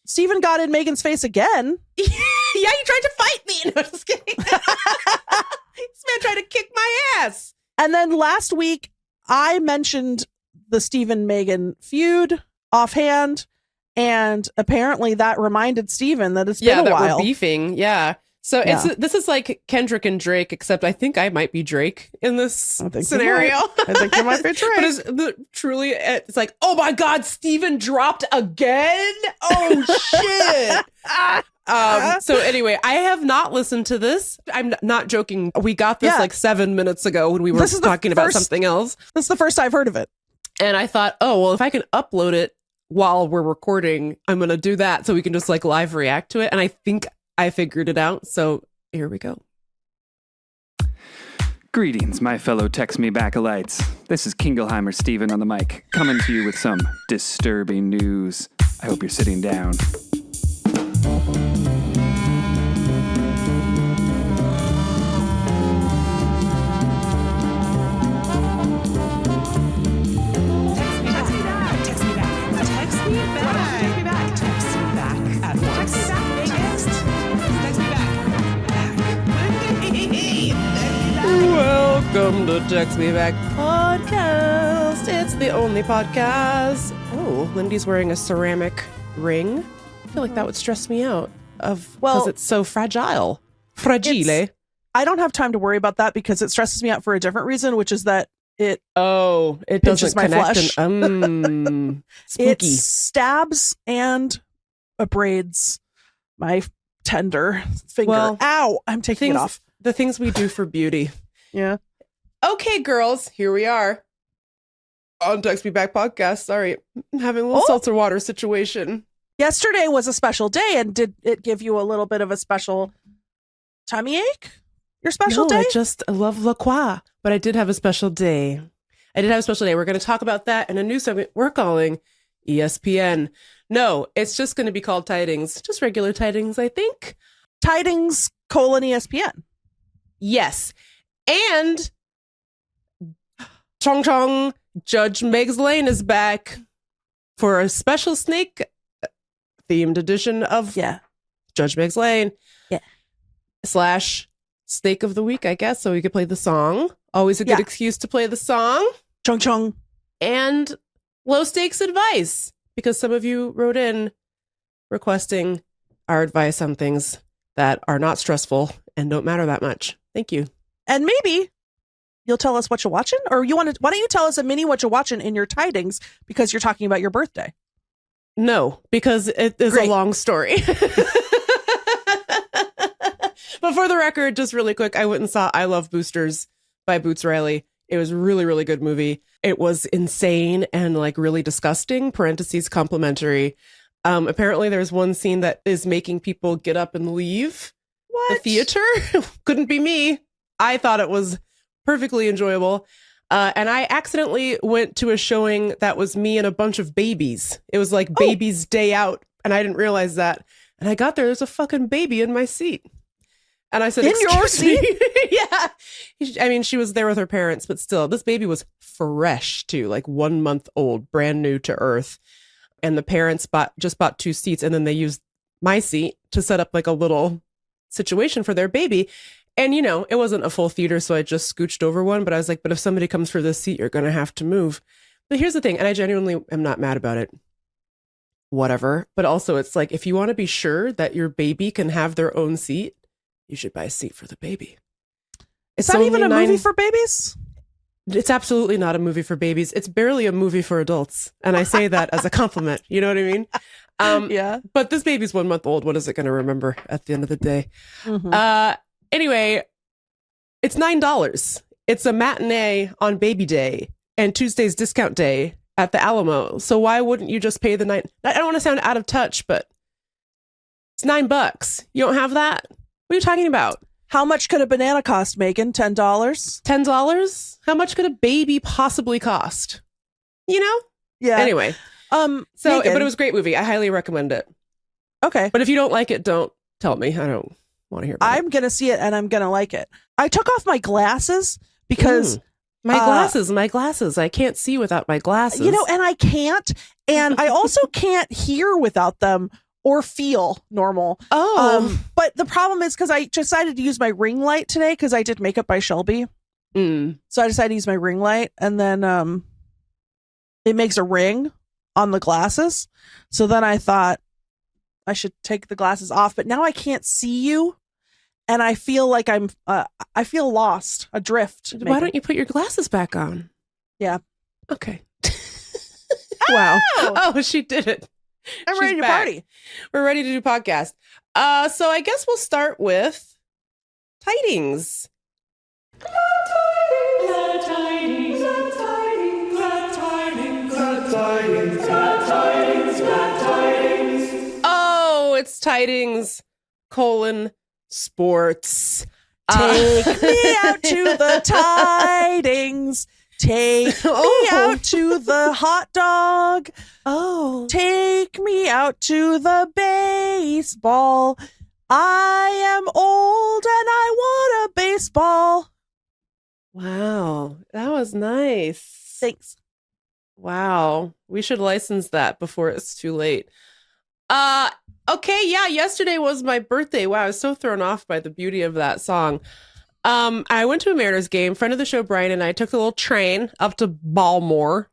Stephen got in Megan's face again. Yeah, he tried to fight me. No, just kidding. This man tried to kick my ass. And then last week, I mentioned the Stephen Meagan feud offhand, and apparently that reminded Stephen that it's been a while. We're beefing. Yeah. So this is like Kendrick and Drake, except I think I might be Drake in this scenario. I think you might be Drake. But it's like, oh my God, Stephen dropped again. Oh shit. So anyway, I have not listened to this. I'm not joking. We got this like 7 minutes ago when we were talking about something else. This is the first I've heard of it. And I thought, oh, well, if I can upload it while we're recording, I'm going to do that so we can just like live react to it. And I think I figured it out. So here we go. Greetings, my fellow Text Me Back-alites. This is Kingleheimer Stephen on the mic, coming to you with some disturbing news. I hope you're sitting down. Welcome to Text Me Back podcast. It's the only podcast. Oh, Lindy's wearing a ceramic ring. I feel like that would stress me out because it's so fragile. Fragile. I don't have time to worry about that because it stresses me out for a different reason, which is that it doesn't my connect flesh. Spooky. It stabs and abrades my tender finger. Well, ow! I'm taking it off. The things we do for beauty. Yeah. Okay, girls, here we are on Text Me Back podcast. Sorry, I'm having a little seltzer water situation. Yesterday was a special day, and did it give you a little bit of a special tummy ache? Your special day? I love La Croix, but I did have a special day. We're going to talk about that in a new segment we're calling ESPN. No, it's just going to be called Tidings. Just regular Tidings, I think. Tidings : ESPN. Yes. And Chong Chong, Judge Meg's Lane is back for a special snake themed edition of Judge Meg's Lane. Yeah. / Snake of the Week, I guess. So we could play the song. Always a good excuse to play the song. Chong Chong. And low stakes advice, because some of you wrote in requesting our advice on things that are not stressful and don't matter that much. Thank you. And maybe you'll tell us what you're watching, or why don't you tell us a mini what you're watching in your tidings, because you're talking about your birthday? No, because it is a long story. But for the record, just really quick, I went and saw I Love Boosters by Boots Riley. It was a really, really good movie. It was insane and like really disgusting, parentheses complimentary. Apparently there's one scene that is making people get up and leave the theater. Couldn't be me. I thought it was perfectly enjoyable. And I accidentally went to a showing that was me and a bunch of babies. It was like baby's day out, and I didn't realize that. And I got there's a fucking baby in my seat. And I said, in your seat? Yeah. I mean, she was there with her parents, but still, this baby was fresh too, like 1 month old, brand new to earth. And the parents just bought 2 seats, and then they used my seat to set up like a little situation for their baby. And, you know, it wasn't a full theater, so I just scooched over one. But I was like, but if somebody comes for this seat, you're going to have to move. But here's the thing, and I genuinely am not mad about it. Whatever. But also, it's like, if you want to be sure that your baby can have their own seat, you should buy a seat for the baby. Is that even a movie for babies? It's absolutely not a movie for babies. It's barely a movie for adults. And I say that as a compliment. You know what I mean? Yeah. But this baby's 1 month old. What is it going to remember at the end of the day? Mm-hmm. Anyway, it's $9. It's a matinee on baby day and Tuesday's discount day at the Alamo. So why wouldn't you just pay the $9? I don't want to sound out of touch, but it's $9. You don't have that? What are you talking about? How much could a banana cost, Megan? $10? $10? How much could a baby possibly cost? You know? Yeah. Anyway. Megan, but it was a great movie. I highly recommend it. Okay. But if you don't like it, don't tell me. I don't want to hear about I'm going to see it and I'm going to like it. I took off my glasses because... My glasses. I can't see without my glasses. You know, and I can't. And I also can't hear without them or feel normal. But the problem is because I decided to use my ring light today because I did Makeup by Shelby. So I decided to use my ring light, and then it makes a ring on the glasses. So then I thought I should take the glasses off, but now I can't see you. And I feel like I feel lost, adrift. Why don't you put your glasses back on? Yeah. Okay. Wow. Oh, she did it. I'm She's ready to back. party. We're ready to do podcast. So I guess we'll start with Tidings. Oh, it's Tidings, sports. Take me out to the Tidings. Take me out to the hot dog. Oh. Take me out to the baseball. I am old and I want a baseball. Wow. That was nice. Thanks. Wow. We should license that before it's too late. Okay, yeah, yesterday was my birthday. Wow, I was so thrown off by the beauty of that song. I went to a Mariners game. Friend of the show, Brian, and I took the little train up to Baltimore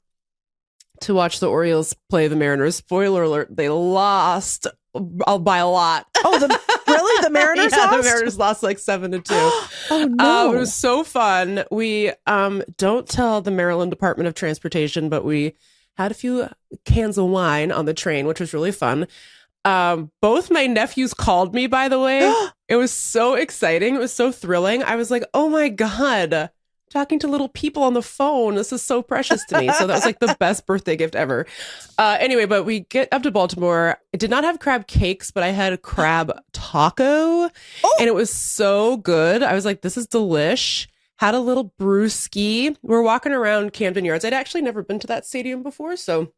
to watch the Orioles play the Mariners. Spoiler alert, they lost by a lot. Really? The Mariners lost? The Mariners lost like 7-2. Oh, no. It was so fun. We don't tell the Maryland Department of Transportation, but we had a few cans of wine on the train, which was really fun. Both my nephews called me, by the way. It was so exciting. It was so thrilling. I was like, oh my God, talking to little people on the phone. This is so precious to me. So that was like the best birthday gift ever. Anyway, but we get up to Baltimore. I did not have crab cakes, but I had a crab taco. And it was so good. I was like, this is delish. Had a little brewski. We're walking around Camden Yards. I'd actually never been to that stadium before, so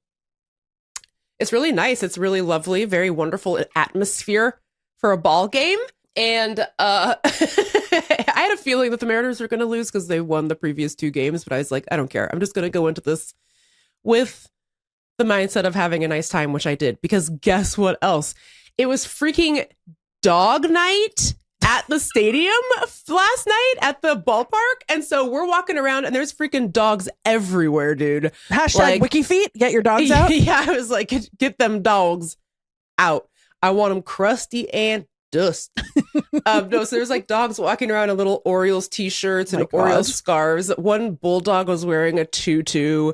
it's really nice. It's really lovely, very wonderful atmosphere for a ball game. And I had a feeling that the Mariners were going to lose because they won the previous 2 games, but I was like, I don't care. I'm just going to go into this with the mindset of having a nice time, which I did, because guess what else? It was freaking dog night at the stadium last night at the ballpark. And so we're walking around and there's freaking dogs everywhere, dude. Hashtag wiki feet. Get your dogs out. Yeah, I was like, get them dogs out. I want them crusty and dust. No, so there's like dogs walking around in little Orioles t-shirts and Orioles scarves. One bulldog was wearing a tutu.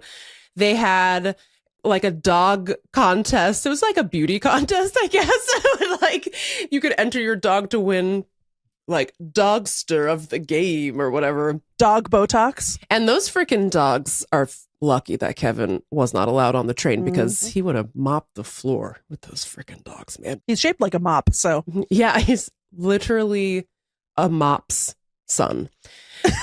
They had like a dog contest. It was like a beauty contest, I guess. Like you could enter your dog to win like dogster of the game or whatever. Dog Botox. And those freaking dogs are lucky that Kevin was not allowed on the train because he would have mopped the floor with those freaking dogs, man. He's shaped like a mop, so. Yeah, he's literally a mop's son.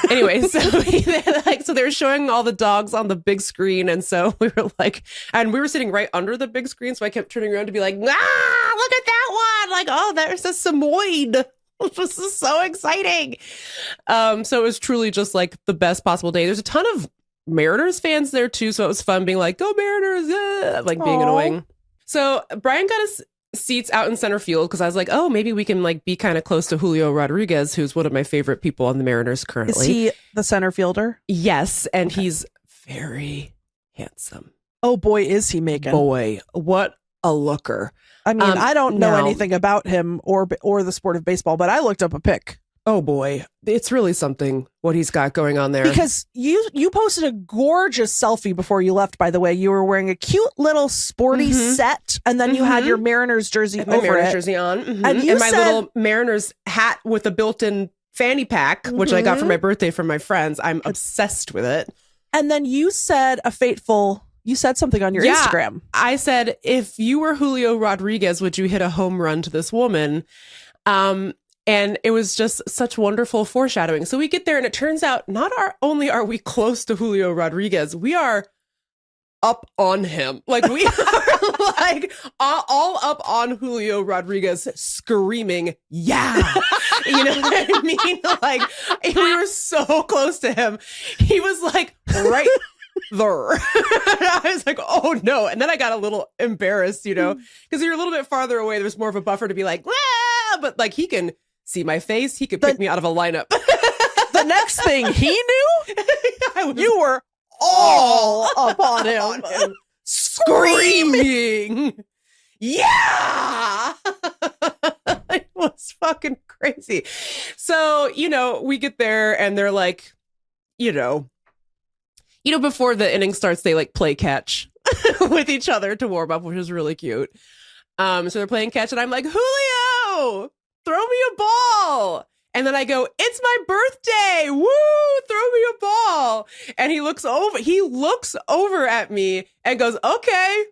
Anyway, so they were showing all the dogs on the big screen, and so we were like, and we were sitting right under the big screen, so I kept turning around to be like, look at that one! Like, oh, there's a Samoyed. This is so exciting. So it was truly just like the best possible day. There's a ton of Mariners fans there too, so it was fun being like, go Mariners, yeah! Like being annoying. So Brian got us seats out in center field because I was like, oh, maybe we can like be kind of close to Julio Rodriguez, who's one of my favorite people on the Mariners currently. Is he the center fielder? Yes, and he's very handsome. Oh boy, is he, Meagan. Boy, what a looker. I mean, I don't know anything about him or the sport of baseball, but I looked up a pic. Oh boy, it's really something what he's got going on there. Because you posted a gorgeous selfie before you left, by the way. You were wearing a cute little sporty set, and then you had your Mariners jersey over Mariners it. jersey on. And you and my said, little Mariners hat with a built-in fanny pack, which I got for my birthday from my friends. I'm obsessed with it. And then you said you said something on your Instagram. I said, if you were Julio Rodriguez, would you hit a home run to this woman? And it was just such wonderful foreshadowing. So we get there and it turns out not only are we close to Julio Rodriguez, we are up on him. Like we are like all up on Julio Rodriguez screaming, yeah. You know what I mean? Like we were so close to him. He was like I was like, oh no. And then I got a little embarrassed, because you're a little bit farther away. There's more of a buffer to be like, ah! But like he can see my face. He could pick me out of a lineup. The next thing he knew, you were all upon him. Screaming. Yeah. It was fucking crazy. So, we get there and they're like, before the inning starts, they like play catch with each other to warm up, which is really cute. So they're playing catch and I'm like, Julio, throw me a ball. And then I go, it's my birthday. Woo, throw me a ball. And he looks over at me and goes, okay.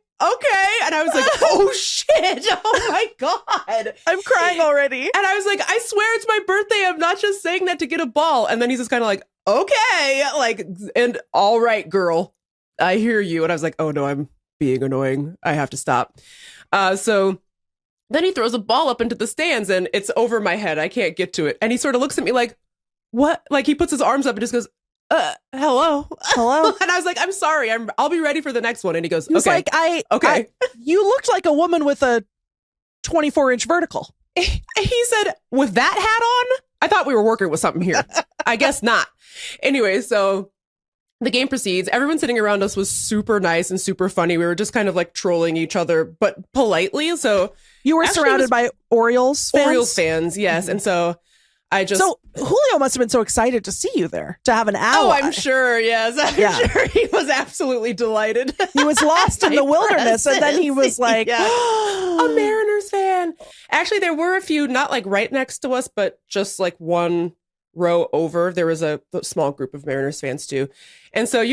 And I was like, oh shit. Oh my God. I'm crying already. And I was like, I swear it's my birthday. I'm not just saying that to get a ball. And then he's just kind of like, okay. Like, and all right, girl, I hear you. And I was like, oh no, I'm being annoying. I have to stop. So then he throws a ball up into the stands and it's over my head. I can't get to it. And he sort of looks at me like, what? Like he puts his arms up and just goes, hello. And I was like, I'm sorry. I'll be ready for the next one. And he goes, okay. Like, okay. You looked like a woman with a 24-inch vertical. He said, with that hat on? I thought we were working with something here. I guess not. Anyway, so the game proceeds. Everyone sitting around us was super nice and super funny. We were just kind of like trolling each other, but politely. So you were surrounded by Orioles fans? Orioles fans, yes. And so So Julio must have been so excited to see you there, to have an ally. Oh, I'm sure, yes. I'm sure he was absolutely delighted. He was lost in the wilderness, and then he was like, a Mariners fan. Actually, there were a few, not like right next to us, but just like one row over. There was a small group of Mariners fans too. And so,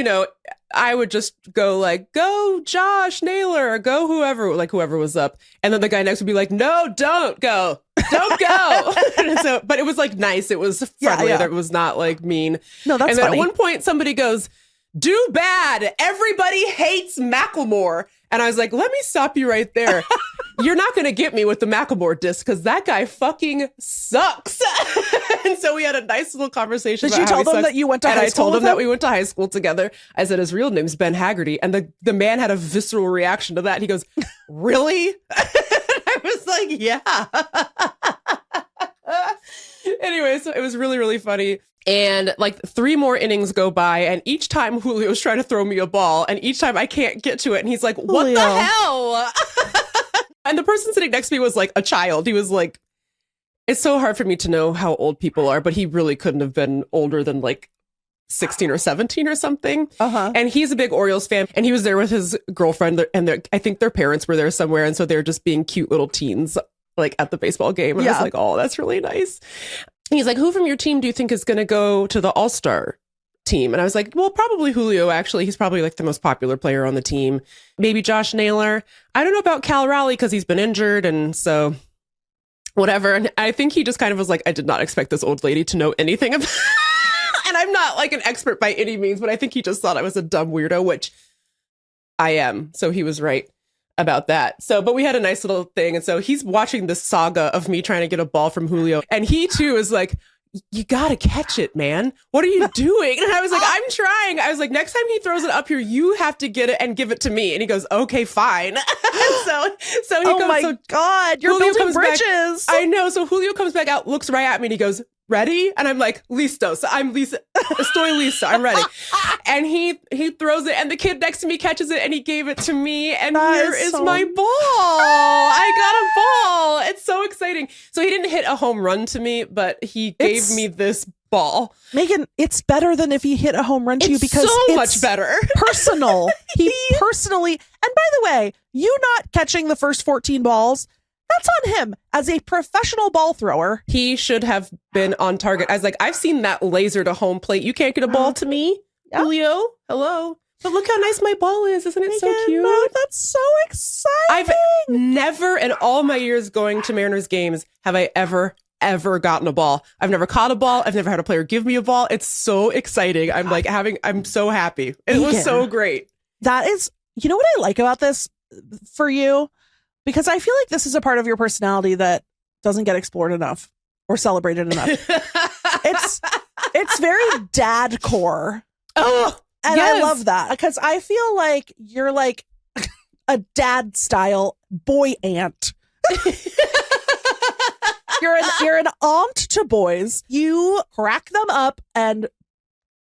I would just go like, go Josh Naylor, go whoever was up. And then the guy next would be like, no, don't go. And so, but it was like nice. It was friendly. Yeah. It was not like mean. No, that's And then funny. at one point somebody goes, do bad. Everybody hates Macklemore. And I was like, let me stop you right there. You're not going to get me with the Macklemore diss because that guy fucking sucks. And so we had a nice little conversation. Did you tell them that you went to high school? And I told him that we went to high school together. I said, his real name's Ben Haggerty. And the man had a visceral reaction to that. He goes, really? And I was like, yeah. Anyway, so it was really, really funny. And like 3 more innings go by, and each time Julio's trying to throw me a ball, and each time I can't get to it, and he's like, what Julio. the hell? And the person sitting next to me was like a child. He was like, it's so hard for me to know how old people are, but he really couldn't have been older than like 16 or 17 or something. Uh-huh. And he's a big Orioles fan, and he was there with his girlfriend, and I think their parents were there somewhere, and so they're just being cute little teens like at the baseball game. And I was like, oh, that's really nice. And he's like, who from your team do you think is going to go to the All-Star team? And I was like, well, probably Julio, actually. He's probably like the most popular player on the team. Maybe Josh Naylor. I don't know about Cal Raleigh because he's been injured. And so whatever. And I think he just kind of was like, I did not expect this old lady to know anything about And I'm not like an expert by any means, but I think he just thought I was a dumb weirdo, which I am. So he was right about that. So, but we had a nice little thing. And so he's watching this saga of me trying to get a ball from Julio. And he too is like, you got to catch it, man. What are you doing? And I was like, I'm trying. I was like, next time he throws it up here, you have to get it and give it to me. And he goes, okay, fine. so he oh goes, my so God, you're Julio building comes back- bridges. I know. So Julio comes back out, looks right at me, and he goes, ready? And I'm like, listo. So I'm listo. Estoy listo. I'm ready. And he throws it, and the kid next to me catches it, and he gave it to me. And here is my ball. I got a ball. It's so exciting. So he didn't hit a home run to me, but he gave me this ball. Megan, it's better than if he hit a home run to you because so it's much better. Personal. He personally, and by the way, you not catching the first 14 balls, that's on him as a professional ball thrower. He should have been on target. I was like, I've seen that laser to home plate. You can't get a ball to me, Julio. Hello. But look how nice my ball is. Isn't it so cute? No, that's so exciting. I've never in all my years going to Mariners games have I ever gotten a ball. I've never caught a ball. I've never had a player give me a ball. It's so exciting. I'm so happy. It was so great. That is, you know what I like about this for you? Because I feel like this is a part of your personality that doesn't get explored enough or celebrated enough. It's very dad core. Oh, And I love that because I feel like you're like a dad style boy aunt. You're an aunt to boys. You crack them up and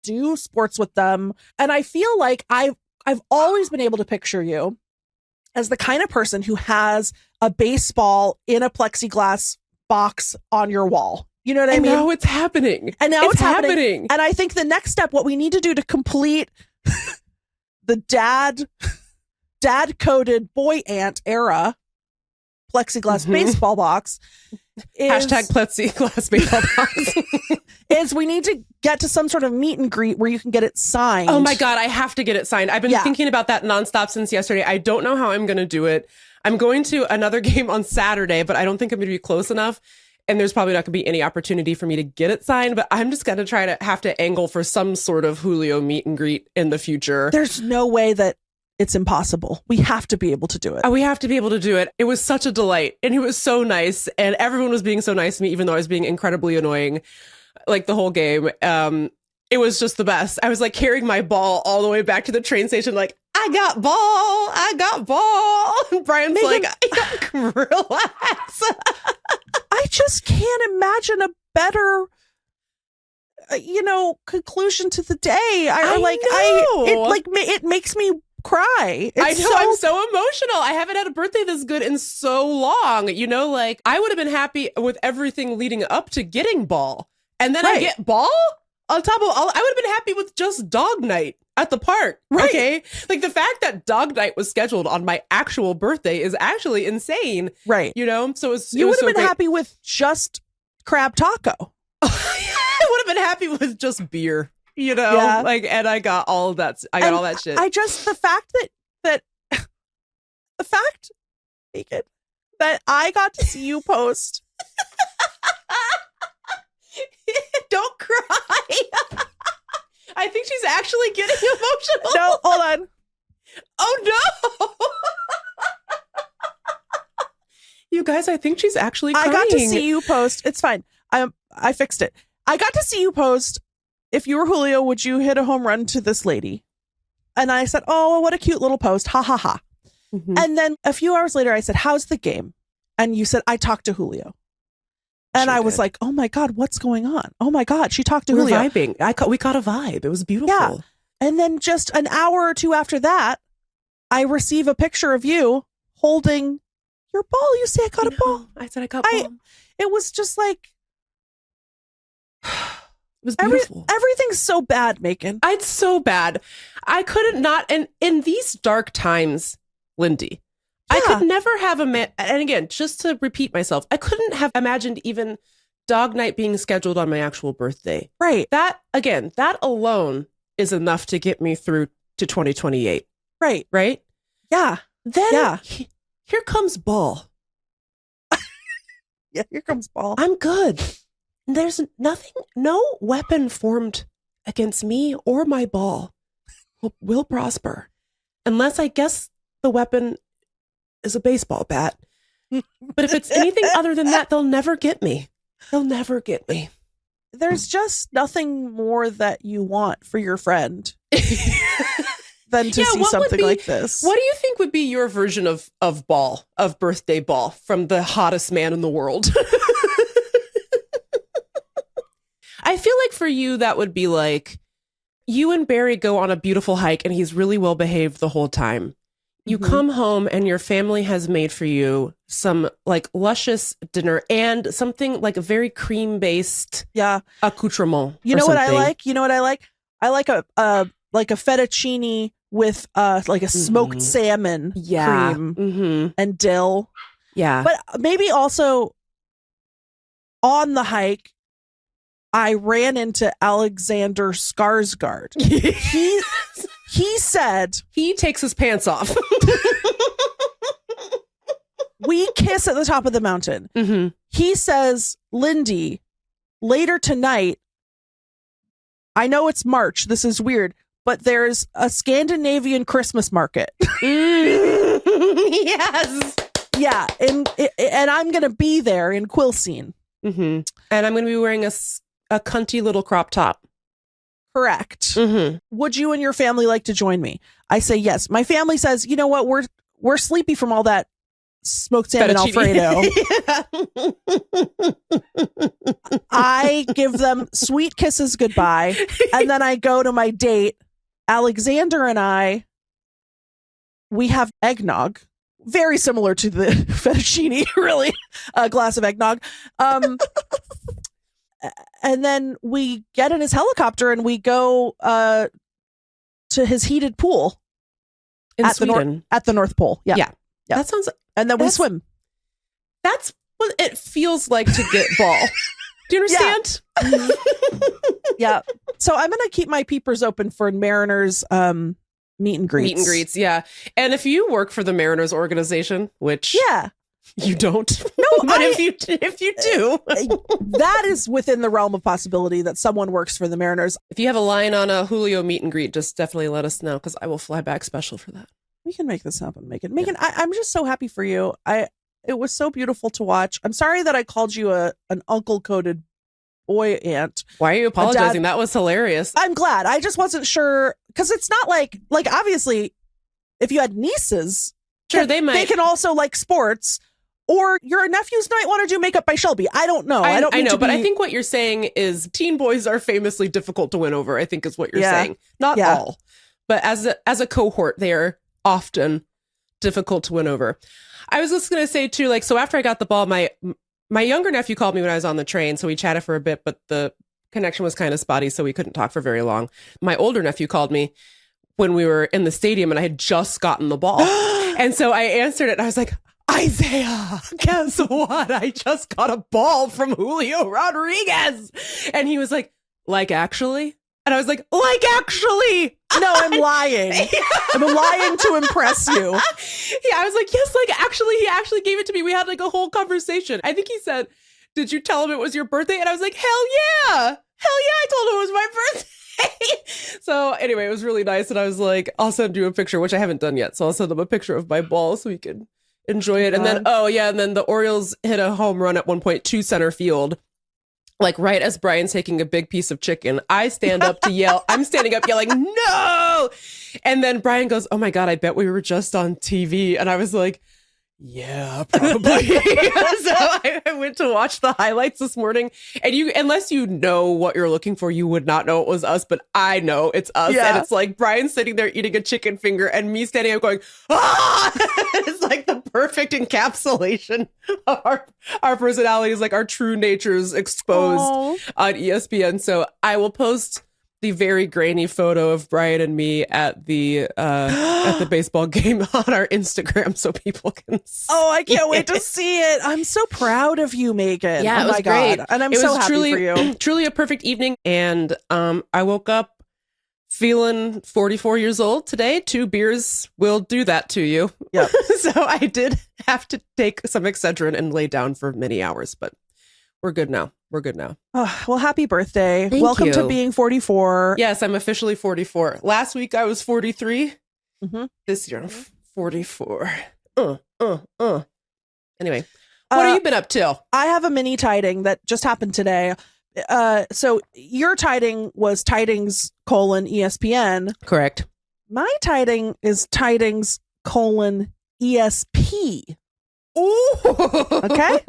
do sports with them. And I feel like I've always been able to picture you as the kind of person who has a baseball in a plexiglass box on your wall. You know what I mean? Now it's happening. And now it's happening. And I think the next step, what we need to do to complete the dad coded boy aunt era plexiglass baseball box is #plexiglass baseball box is we need to get to some sort of meet and greet where you can get it signed. Oh my God, I have to get it signed. I've been thinking about that nonstop since yesterday. I don't know how I'm going to do it. I'm going to another game on Saturday, but I don't think I'm going to be close enough. And there's probably not going to be any opportunity for me to get it signed, but I'm just going to have to angle for some sort of Julio meet and greet in the future. There's no way that it's impossible. We have to be able to do it. We have to be able to do it. It was such a delight. And he was so nice. And everyone was being so nice to me, even though I was being incredibly annoying, like the whole game. It was just the best. I was like carrying my ball all the way back to the train station, like, I got ball. And Brian's Meagan, like, relax. I just can't imagine a better, conclusion to the day. It makes me cry. I know, I'm so emotional. I haven't had a birthday this good in so long. I would have been happy with everything leading up to getting ball. And then I get ball on top of all. I would have been happy with just dog night at the park. Right. Okay. Like the fact that dog night was scheduled on my actual birthday is actually insane. Right. So you would have been happy with just crab taco. I would have been happy with just beer, and I got all of that. I got all that shit. The fact, Meagan, that I got to see you post. Don't cry. I think she's actually getting emotional. No, hold on. Oh no. You guys, I think she's actually crying. I got to see you post. It's fine. I fixed it. I got to see you post. If you were Julio, would you hit a home run to this lady? And I said, oh, what a cute little post. Ha ha ha. Mm-hmm. And then a few hours later, I said, how's the game? And you said, I talked to Julio. And I was like, oh my God, what's going on? Oh my God, she talked to Julio. We're vibing. We caught a vibe. It was beautiful. Yeah. And then just an hour or two after that, I receive a picture of you holding your ball. You say, I got a ball. I said, I got a ball. It was just like, it was beautiful. Everything's so bad, Meagan. It's so bad. I couldn't not. And in these dark times, Lindy, I could never have and again, just to repeat myself, I couldn't have imagined even dog night being scheduled on my actual birthday. Right. That alone is enough to get me through to 2028. Right. Right? Yeah. Then here comes ball. Yeah, here comes ball. I'm good. There's no weapon formed against me or my ball will prosper. Unless I guess the weapon is a baseball bat. But if it's anything other than that, they'll never get me. They'll never get me. There's just nothing more that you want for your friend than to see something like this. What do you think would be your version of birthday ball from the hottest man in the world? I feel like for you, that would be like you and Barry go on a beautiful hike and he's really well behaved the whole time. You come home and your family has made for you some like luscious dinner and something like a very cream based accoutrement. You know what I like? I like a fettuccine with like a smoked salmon cream and dill. Yeah. But maybe also on the hike, I ran into Alexander Skarsgård. He said he takes his pants off. We kiss at the top of the mountain. Mm-hmm. He says, Lindy, later tonight, I know it's March. This is weird, but there's a Scandinavian Christmas market. Yes. Yeah. And I'm going to be there in Quilcene. Mm-hmm. And I'm going to be wearing a cunty little crop top. correct. Would you and your family like to join me? I say yes. My family says, you know what? We're sleepy from all that smoked salmon Alfredo. I give them sweet kisses goodbye. And then I go to my date. Alexander and we have eggnog. Very similar to the fettuccine, really. A glass of eggnog. And then we get in his helicopter and we go to his heated pool in Sweden. At the North Pole. Yeah. That sounds. And then we swim. That's what it feels like to get ball. Do you understand? Yeah. So I'm going to keep my peepers open for Mariners meet and greets. Meet and greets, yeah. And if you work for the Mariners organization, which you don't, but if you do, that is within the realm of possibility that someone works for the Mariners. If you have a line on a Julio meet and greet, just definitely let us know because I will fly back special for that. We can make this happen, Megan. Megan, I'm just so happy for you. It was so beautiful to watch. I'm sorry that I called you an uncle-coded boy aunt. Why are you apologizing? That was hilarious. I'm glad. I just wasn't sure because it's not like obviously if you had nieces, sure they can also like sports, or your nephews might want to do Makeup by Shelby. I don't know. I know, but I think what you're saying is teen boys are famously difficult to win over. I think is what you're saying. Not all, but as a cohort, they are often difficult to win over. I was just going to say too, like, so after I got the ball, my younger nephew called me when I was on the train, so we chatted for a bit, but the connection was kind of spotty, so we couldn't talk for very long. My older nephew called me when we were in the stadium, and I had just gotten the ball. And so I answered it, and I was like, Isaiah, guess what? I just got a ball from Julio Rodriguez. And he was like actually? And I was like actually? No, I'm lying. I'm lying to impress you. Yeah, I was like, yes, actually, he actually gave it to me. We had like a whole conversation. I think he said, did you tell him it was your birthday? And I was like, hell yeah, I told him it was my birthday. So anyway, it was really nice. And I was like, I'll send you a picture, which I haven't done yet. So I'll send him a picture of my ball so he can enjoy it. And then, and then the Orioles hit a home run at one point to center field. Like right as Brian's taking a big piece of chicken, I stand up to yell. I'm standing up yelling, no! And then Brian goes, oh my God, I bet we were just on TV. And I was like, yeah, probably. So I went to watch the highlights this morning. And unless you know what you're looking for, you would not know it was us. But I know it's us. Yeah. And it's like Brian sitting there eating a chicken finger and me standing up going, ah! It's like the perfect encapsulation of our personalities, like our true natures exposed on ESPN. So I will post the very grainy photo of Brian and me at the baseball game on our Instagram so people can see. Oh, I can't wait to see it. I'm so proud of you, Megan. Yeah, oh my God. And I'm so happy for you. Truly a perfect evening. And I woke up feeling 44 years old today. 2 beers will do that to you. Yep. So I did have to take some Excedrin and lay down for many hours, but we're good now. Oh, well, happy birthday. Thank Welcome you. to being 44. Yes, I'm officially 44. Last week I was 43. Mm-hmm. This year I'm 44. Anyway, what have you been up to? I have a mini tiding that just happened today. So your tiding was Tidings : ESPN. Correct. My tiding is Tidings : ESP. Ooh. Okay.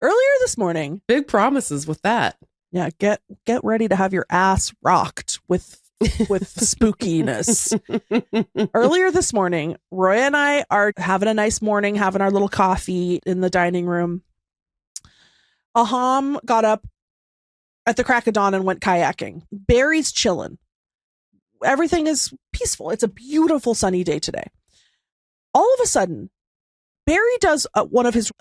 Earlier this morning, big promises with that. Yeah, get ready to have your ass rocked with spookiness. Earlier this morning, Roy and I are having a nice morning, having our little coffee in the dining room. Aham got up at the crack of dawn and went kayaking. Barry's chilling. Everything is peaceful. It's a beautiful sunny day today. All of a sudden, Barry does one of his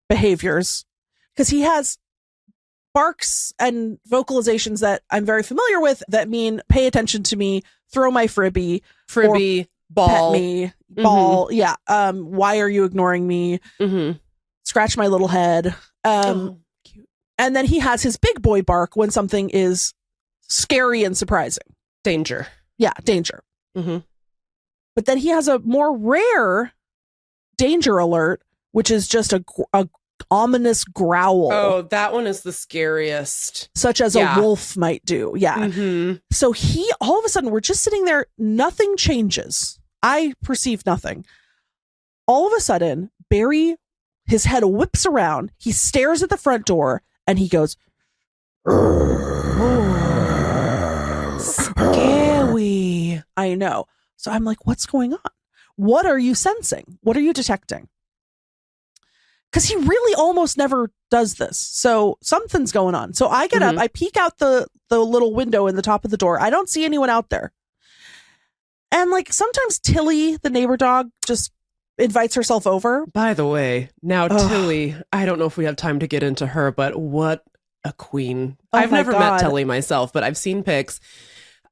behaviors, because he has barks and vocalizations that I'm very familiar with that mean pay attention to me, throw my fribby, ball, pet me, ball. Mm-hmm. Yeah. Why are you ignoring me? Mm-hmm. Scratch my little head. Cute. And then he has his big boy bark when something is scary and surprising. Danger. Yeah, danger. Mm-hmm. But then he has a more rare danger alert, which is just a ominous growl. Oh, that one is the scariest. Such as a wolf might do. Yeah. Mm-hmm. So all of a sudden, we're just sitting there. Nothing changes. I perceive nothing. All of a sudden, Barry, his head whips around. He stares at the front door and he goes, scary. I know. So I'm like, what's going on? What are you sensing? What are you detecting? Because he really almost never does this. So something's going on. So I get up, I peek out the little window in the top of the door. I don't see anyone out there. And like sometimes Tilly, the neighbor dog, just invites herself over. By the way, now Tilly, I don't know if we have time to get into her, but what a queen. I've never met Tilly myself, but I've seen pics.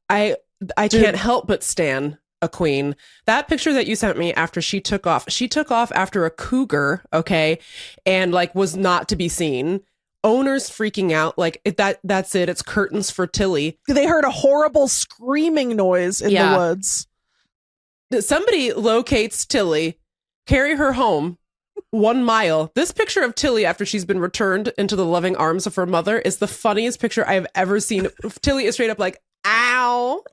I can't help but stan a queen. That picture that you sent me after she took off after a cougar, okay, and like was not to be seen. Owners freaking out, like that's it. It's curtains for Tilly. They heard a horrible screaming noise in the woods. Somebody locates Tilly, carry her home 1 mile. This picture of Tilly after she's been returned into the loving arms of her mother is the funniest picture I've ever seen. Tilly is straight up like, ow.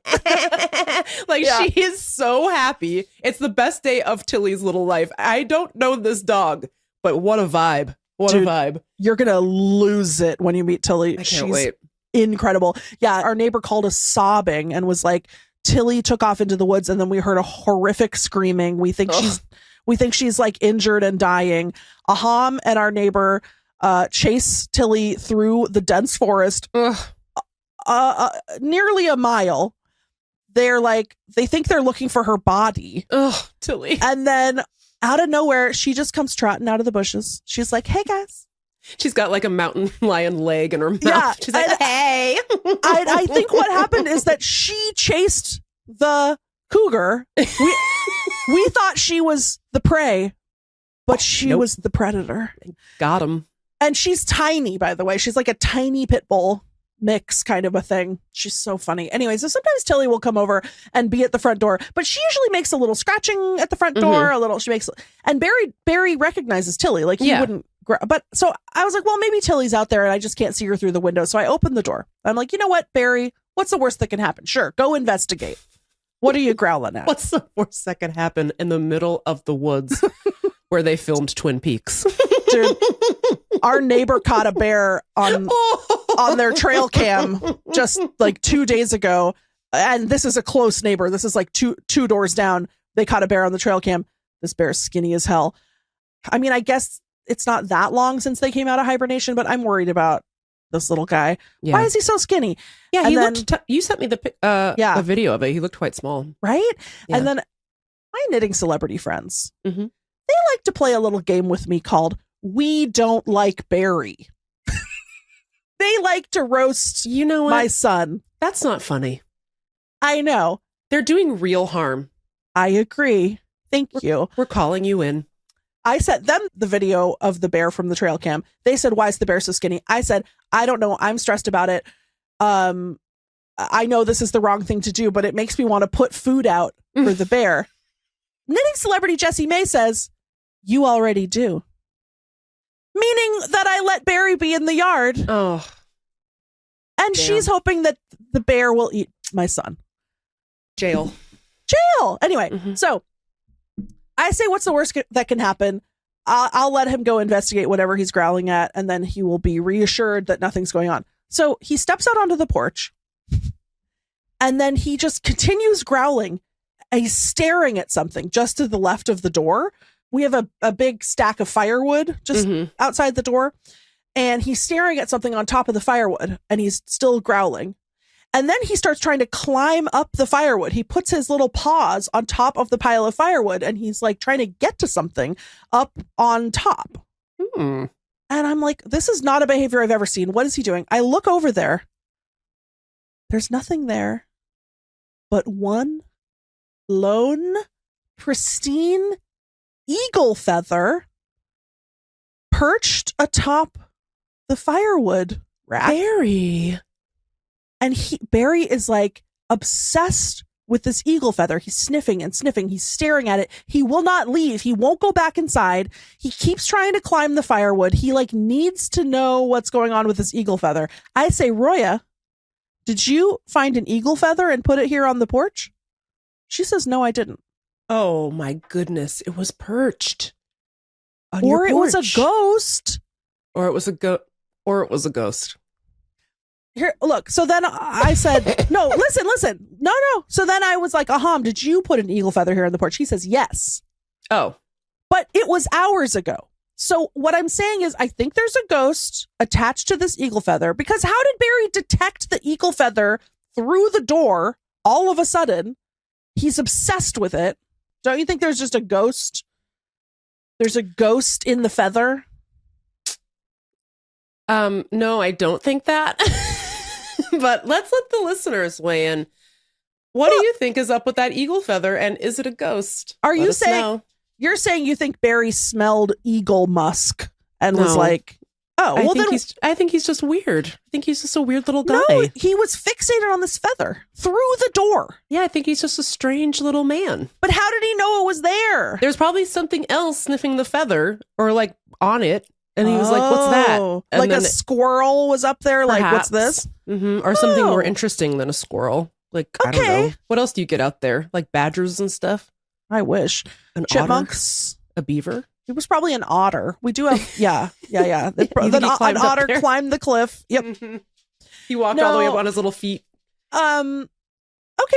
Like she is so happy. It's the best day of Tilly's little life. I don't know this dog, but what a vibe. What a vibe. You're going to lose it when you meet Tilly. She's wait. Incredible. Yeah, our neighbor called us sobbing and was like, Tilly took off into the woods and then we heard a horrific screaming. We think she's like injured and dying. Aham and our neighbor chase Tilly through the dense forest nearly a mile. They think they're looking for her body. Oh, Tilly. And then out of nowhere, she just comes trotting out of the bushes. She's like, hey guys. She's got like a mountain lion leg in her mouth. Yeah, she's like, hey. I think what happened is that she chased the cougar. We thought she was the prey, but she was the predator. Got him. And she's tiny, by the way. She's like a tiny pit bull mix kind of a thing. She's so funny. Anyway, so sometimes Tilly will come over and be at the front door, but she usually makes a little scratching at the front door, and Barry recognizes Tilly. Like he wouldn't. But so I was like, well, maybe Tilly's out there and I just can't see her through the window. So I opened the door. I'm like, you know what, Barry, what's the worst that can happen? Sure. Go investigate. What are you growling at? What's the worst that can happen in the middle of the woods where they filmed Twin Peaks? Dude, our neighbor caught a bear on their trail cam just like 2 days ago. And this is a close neighbor. This is like two doors down. They caught a bear on the trail cam. This bear's skinny as hell. I mean, I guess it's not that long since they came out of hibernation, but I'm worried about this little guy. Yeah. Why is he so skinny? Yeah, you sent me the video of it. He looked quite small. Right? Yeah. And then my knitting celebrity friends, they like to play a little game with me called We Don't Like Barry. They like to roast my son. That's not funny. I know. They're doing real harm. I agree. Thank you. We're calling you in. I sent them the video of the bear from the trail cam. They said, why is the bear so skinny? I said, I don't know. I'm stressed about it. I know this is the wrong thing to do, but it makes me want to put food out for the bear. Knitting celebrity Jessie May says, you already do. Meaning that I let Barry be in the yard. Oh. And she's hoping that the bear will eat my son. Jail. Anyway, so I say, what's the worst that can happen? I'll let him go investigate whatever he's growling at, and then he will be reassured that nothing's going on. So he steps out onto the porch, and then he just continues growling. And he's staring at something just to the left of the door. We have a big stack of firewood just outside the door, and he's staring at something on top of the firewood, and he's still growling. And then he starts trying to climb up the firewood. He puts his little paws on top of the pile of firewood, and he's like trying to get to something up on top. And I'm like, this is not a behavior I've ever seen. What is he doing? I look over there. There's nothing there but one lone, pristine eagle feather perched atop the firewood rack. Barry. And Barry is like obsessed with this eagle feather. He's sniffing and sniffing. He's staring at it. He will not leave. He won't go back inside. He keeps trying to climb the firewood. He like needs to know what's going on with this eagle feather. I say, Roya, did you find an eagle feather and put it here on the porch? She says, no, I didn't. Oh my goodness. It was perched. Or it was a ghost. Or it was a ghost. Here, look. So then I said, no, listen. No. So then I was like, Aham, did you put an eagle feather here on the porch? He says, yes. Oh. But it was hours ago. So what I'm saying is I think there's a ghost attached to this eagle feather, because how did Barry detect the eagle feather through the door all of a sudden? He's obsessed with it. Don't you think there's just a ghost? There's a ghost in the feather? No, I don't think that. But let's let the listeners weigh in. What do you think is up with that eagle feather, and is it a ghost? Are you saying you're saying you think Barry smelled eagle musk and was like, oh, well I think he's just weird. I think he's just a weird little guy. No, he was fixated on this feather through the door. Yeah, I think he's just a strange little man. But how did he know it was there? There's probably something else sniffing the feather or like on it. And he was like, what's that? And like a squirrel was up there. Perhaps, like, what's this? Mm-hmm. Or something more interesting than a squirrel. Like, I don't know. What else do you get out there? Like badgers and stuff? I wish. Chipmunks? Otter? A beaver? It was probably an otter. We do have, yeah. An otter climbed the cliff. Yep. Mm-hmm. He walked all the way up on his little feet. Okay,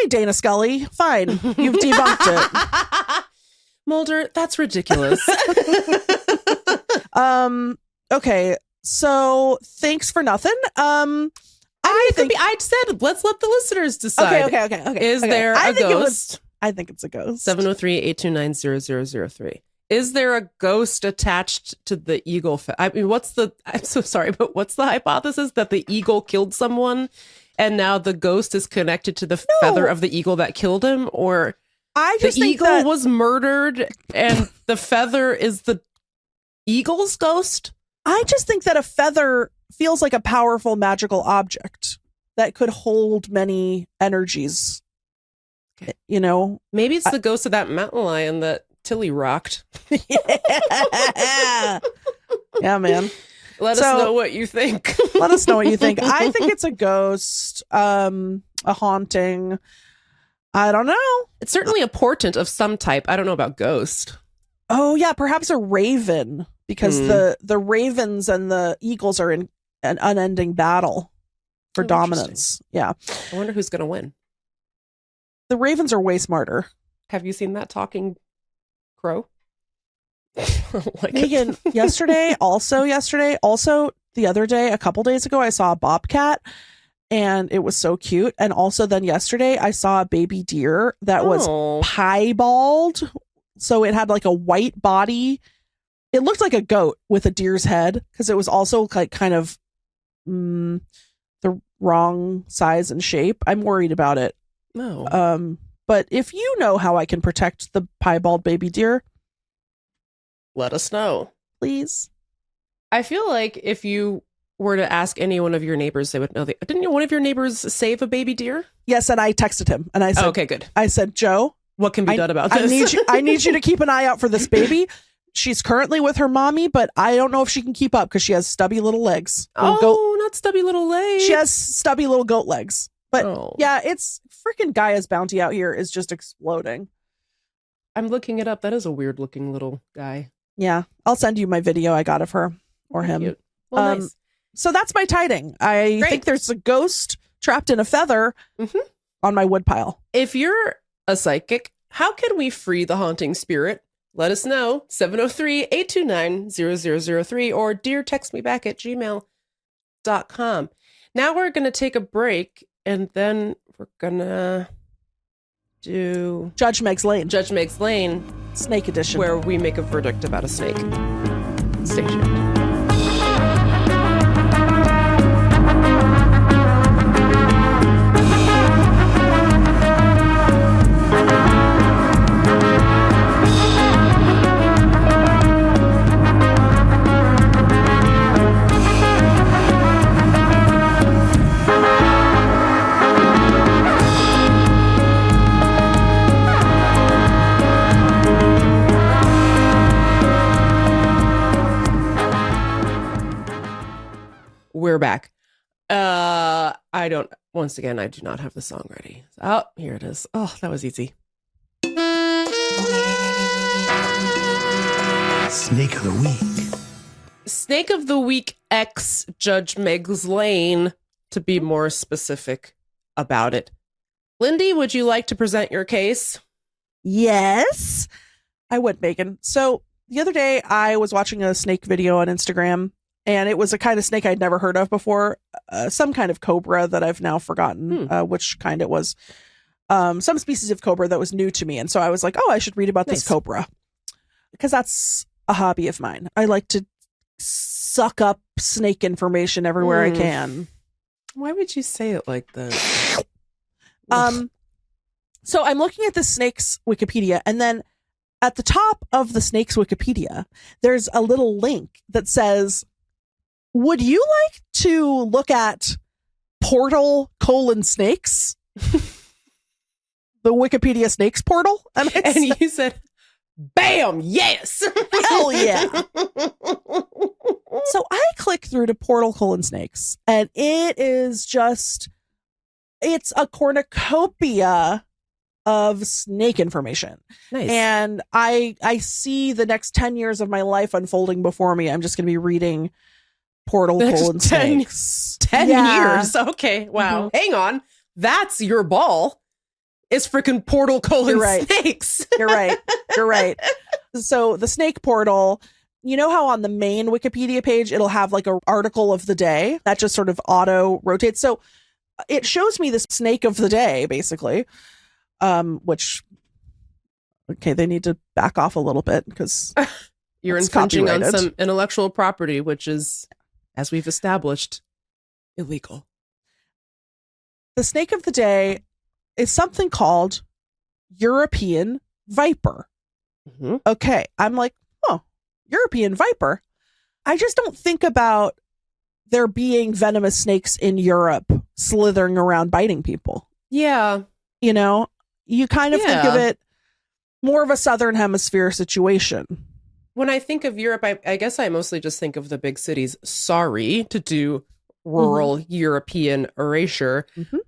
Dana Scully. Fine. You've debunked it. Mulder, that's ridiculous. Okay, so thanks for nothing. I said let's let the listeners decide. Okay. Is there a ghost? I think it's a ghost. 703-829-0003. Is there a ghost attached to the eagle? I mean, I'm so sorry, but what's the hypothesis that the eagle killed someone and now the ghost is connected to the feather of the eagle that killed him? Or the eagle was murdered and the feather is the eagle's ghost? I just think that a feather feels like a powerful magical object that could hold many energies. Okay. You know, maybe it's the ghost of that mountain lion that Tilly rocked. Yeah, man. Let us know what you think. Let us know what you think. I think it's a ghost, a haunting. I don't know. It's certainly a portent of some type. I don't know about ghost. Oh yeah, perhaps a raven, because the ravens and the eagles are in an unending battle for dominance. Yeah. I wonder who's going to win. The ravens are way smarter. Have you seen that talking crow? Megan, yesterday, also the other day, a couple days ago, I saw a bobcat and it was so cute. And also then yesterday I saw a baby deer that was piebald. So it had like a white body. It looked like a goat with a deer's head, because it was also like kind of the wrong size and shape. I'm worried about it. No. But if you know how I can protect the piebald baby deer, let us know, please. I feel like if you were to ask any one of your neighbors, they would know. Didn't one of your neighbors save a baby deer? Yes, and I texted him and I said, okay, good. I said, Joe, what can be done about this? I need you to keep an eye out for this baby. She's currently with her mommy, but I don't know if she can keep up because she has stubby little legs. Not stubby little legs. She has stubby little goat legs. But yeah, it's freaking Gaia's bounty out here is just exploding. I'm looking it up. That is a weird looking little guy. Yeah, I'll send you my video I got of her or him. Cute. Well, nice. So that's my tiding. I think there's a ghost trapped in a feather on my woodpile. If you're a psychic, how can we free the haunting spirit? Let us know. 703-829-0003 or deartextmeback@gmail.com. Now we're going to take a break and then we're going to do Judge Meg's Lane. Judge Meg's Lane. Snake edition. Where we make a verdict about a snake. Stay tuned. We're back. Once again, I do not have the song ready. Oh, here it is. Oh, that was easy. Snake of the Week. Snake of the Week X Judge Meg's Lane, to be more specific about it. Lindy, would you like to present your case? Yes, I would, Megan. So the other day I was watching a snake video on Instagram, and it was a kind of snake I'd never heard of before. Some kind of cobra that I've now forgotten which kind it was. Some species of cobra that was new to me. And so I was like, oh, I should read about this cobra. Because that's a hobby of mine. I like to suck up snake information everywhere I can. Why would you say it like that? So I'm looking at the snake's Wikipedia, and then at the top of the snake's Wikipedia, there's a little link that says, would you like to look at portal:/snakes? The Wikipedia snakes portal? And you said, bam, yes. Hell yeah. So I click through to portal:/snakes, and it is just, it's a cornucopia of snake information. Nice. And I see the next 10 years of my life unfolding before me. I'm just going to be reading portal:/snakes. 10 years. Okay. Wow. Hang on. That's your ball. It's freaking portal:/snakes. You're right. You're right. So the snake portal, you know how on the main Wikipedia page, it'll have like an article of the day that just sort of auto rotates. So it shows me the snake of the day, basically, which, okay, they need to back off a little bit because you're infringing on some intellectual property, which is, as we've established, illegal. The snake of the day is something called European viper. Mm-hmm. Okay. I'm like, oh, European viper. I just don't think about there being venomous snakes in Europe slithering around biting people. Yeah. You know, you kind of think of it more of a Southern Hemisphere situation. When I think of Europe, I guess I mostly just think of the big cities. Sorry to do rural European erasure.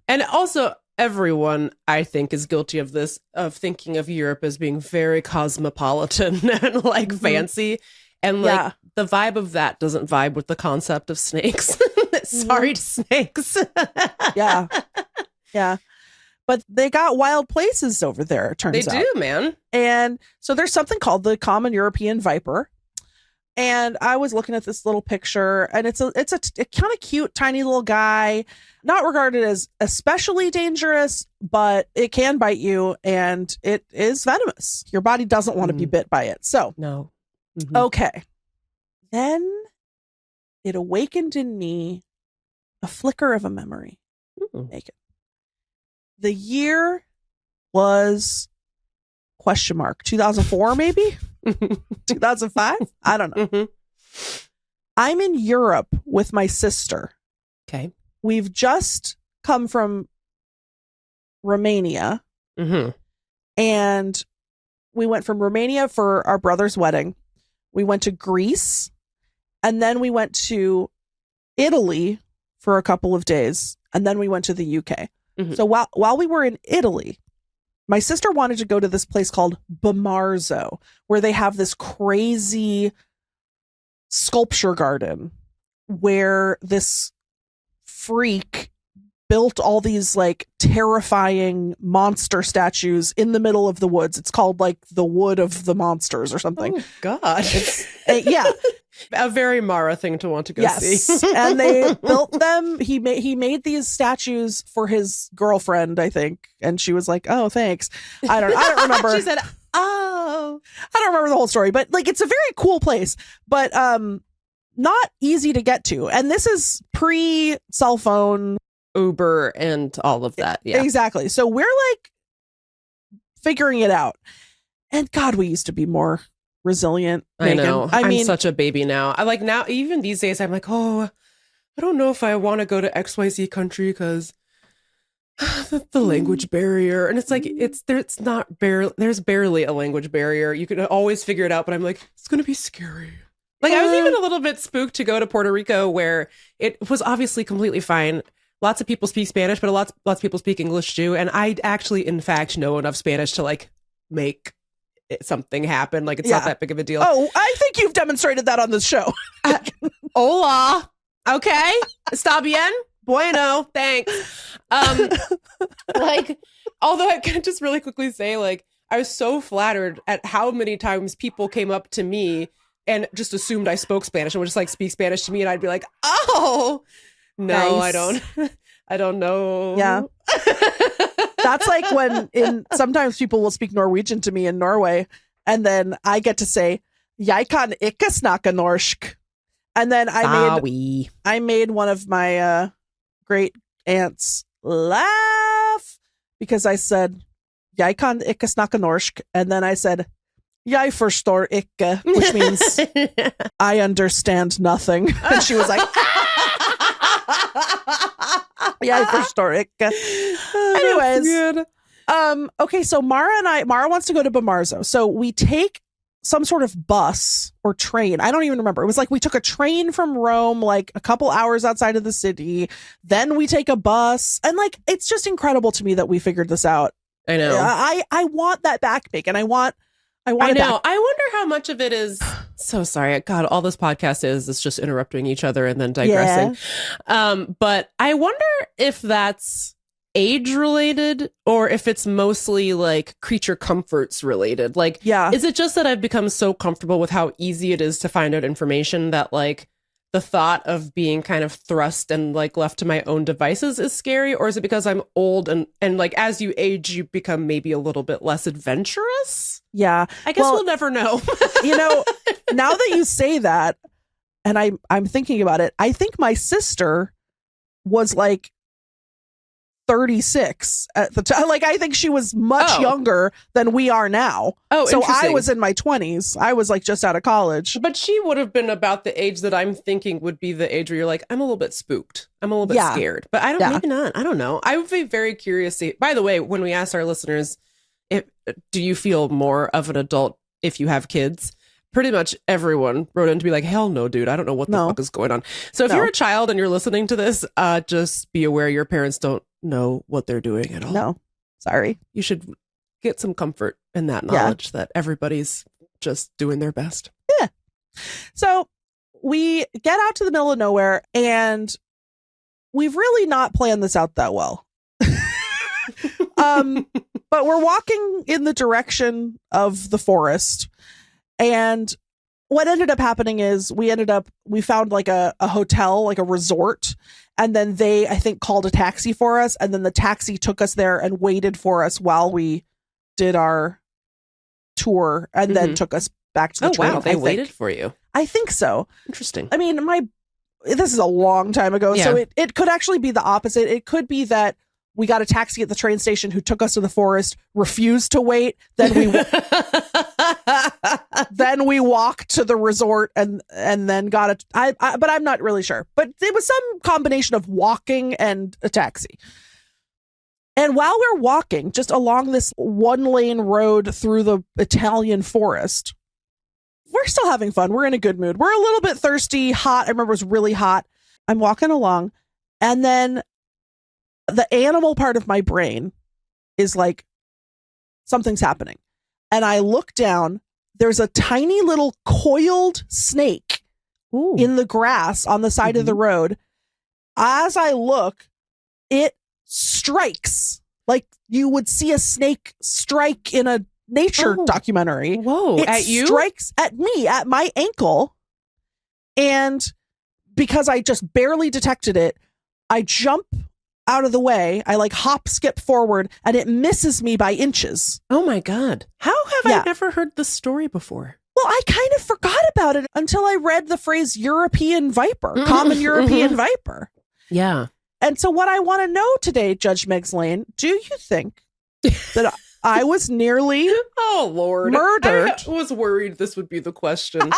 And also, everyone, I think, is guilty of this, of thinking of Europe as being very cosmopolitan and like fancy. And like the vibe of that doesn't vibe with the concept of snakes. Sorry to snakes. Yeah. But they got wild places over there, it turns out. They do, man. And so there's something called the common European viper. And I was looking at this little picture, and it's a kind of cute, tiny little guy, not regarded as especially dangerous, but it can bite you, and it is venomous. Your body doesn't want to be bit by it. So, no. Okay. Then it awakened in me a flicker of a memory. Naked. The year was ? 2004, maybe? 2005? I don't know. I'm in Europe with my sister. Okay. We've just come from Romania. And we went from Romania for our brother's wedding. We went to Greece. And then we went to Italy for a couple of days. And then we went to the UK. So while we were in Italy, my sister wanted to go to this place called Bamarzo, where they have this crazy sculpture garden where this freak built all these like terrifying monster statues in the middle of the woods. It's called like the Wood of the Monsters or something. Oh, God. Yeah. A very Mara thing to want to go see. And they built them. He made these statues for his girlfriend, I think. And she was like, oh, thanks. I don't remember. She said, oh. I don't remember the whole story, but like, it's a very cool place, but not easy to get to. And this is pre-cell phone, Uber, and all of that. Yeah, exactly. So we're like figuring it out. And God, we used to be more resilient. Megan. I know. I mean, I'm such a baby now. I like now, even these days, I'm like, oh, I don't know if I want to go to XYZ country because the language barrier. And it's like, there's barely a language barrier. You can always figure it out, but I'm like, it's going to be scary. Like, I was even a little bit spooked to go to Puerto Rico, where it was obviously completely fine. Lots of people speak Spanish, but lots of people speak English too. And I actually, in fact, know enough Spanish to like make something happen. Like, it's not that big of a deal. Oh, I think you've demonstrated that on this show. Hola. Okay. Está bien. Bueno. Thanks. Like, although I can just really quickly say, like, I was so flattered at how many times people came up to me and just assumed I spoke Spanish and would just like speak Spanish to me, and I'd be like, "Oh, no, nice. I don't know." Yeah, that's like when sometimes people will speak Norwegian to me in Norway, and then I get to say, "Jeg kan ikke snakke norsk," and then I made one of my great aunts laugh because I said, "Jeg kan ikke snakke norsk," and then I said, "Jeg forstår ikke," which means I understand nothing. And she was like, "Jeg forstår ikke." Anyways, okay, so Mara wants to go to Bamarzo. So we take some sort of bus or train. I don't even remember. It was like we took a train from Rome, like a couple hours outside of the city. Then we take a bus. And like, it's just incredible to me that we figured this out. I know. I want that back make, and I want I know. I wonder how much of it is. So sorry. God, all this podcast is just interrupting each other and then digressing. Yeah. But I wonder if that's age related or if it's mostly like creature comforts related. Like, is it just that I've become so comfortable with how easy it is to find out information that like the thought of being kind of thrust and like left to my own devices is scary? Or is it because I'm old and like as you age, you become maybe a little bit less adventurous? Yeah. I guess we'll never know. You know, now that you say that, and I'm thinking about it, I think my sister was like 36 at the time. Like, I think she was much younger than we are now. Oh, so I was in my 20s. I was like just out of college. But she would have been about the age that I'm thinking would be the age where you're like, I'm a little bit spooked. I'm a little bit scared. But maybe not. I don't know. I would be very curious to, by the way, when we asked our listeners, do you feel more of an adult if you have kids? Pretty much everyone wrote in to be like, hell no, dude. I don't know what the fuck is going on. So if you're a child and you're listening to this, just be aware your parents don't know what they're doing at all. No, sorry. You should get some comfort in that knowledge that everybody's just doing their best. Yeah. So we get out to the middle of nowhere, and we've really not planned this out that well. But we're walking in the direction of the forest, and what ended up happening is we found like a hotel, like a resort, and then they, I think, called a taxi for us, and then the taxi took us there and waited for us while we did our tour, and then took us back to the train. Wow, they waited for you. I think so. Interesting. I mean, this is a long time ago, so it could actually be the opposite. It could be that we got a taxi at the train station who took us to the forest, refused to wait. Then we walked to the resort and then got it. But I'm not really sure. But it was some combination of walking and a taxi. And while we're walking just along this 1-lane road through the Italian forest, we're still having fun. We're in a good mood. We're a little bit thirsty, hot. I remember it was really hot. I'm walking along, and then the animal part of my brain is like, something's happening. And I look down, there's a tiny little coiled snake in the grass on the side of the road. As I look, it strikes like you would see a snake strike in a nature documentary. Whoa. It at you? Strikes at me, at my ankle. And because I just barely detected it, I jump out of the way. I like hop, skip forward, and it misses me by inches. Oh my God. How have I never heard this story before? Well, I kind of forgot about it until I read the phrase European viper, common European viper. Yeah. And so what I want to know today, Judge Megs Lane, do you think that I was nearly murdered? I was worried this would be the question.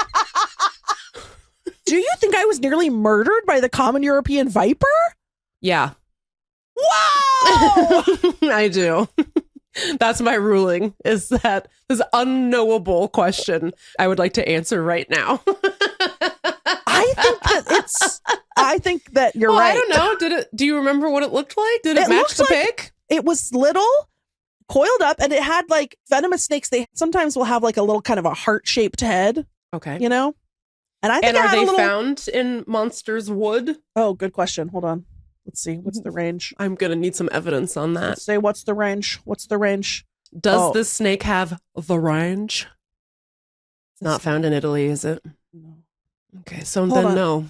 Do you think I was nearly murdered by the common European viper? Yeah. Wow! I do. That's my ruling, is that this unknowable question I would like to answer right now. think that you're well, right. I don't know. Do you remember what it looked like? Did it match the pic? It was little, coiled up, and it had like venomous snakes. They sometimes will have like a little kind of a heart-shaped head. Okay. You know? And I think are they found in Monsters Wood? Oh, good question. Hold on. Let's see. What's the range? I'm going to need some evidence on that. Let's say what's the range? What's the range? Does this snake have the range? It's not found in Italy, is it? No. Okay, so then no.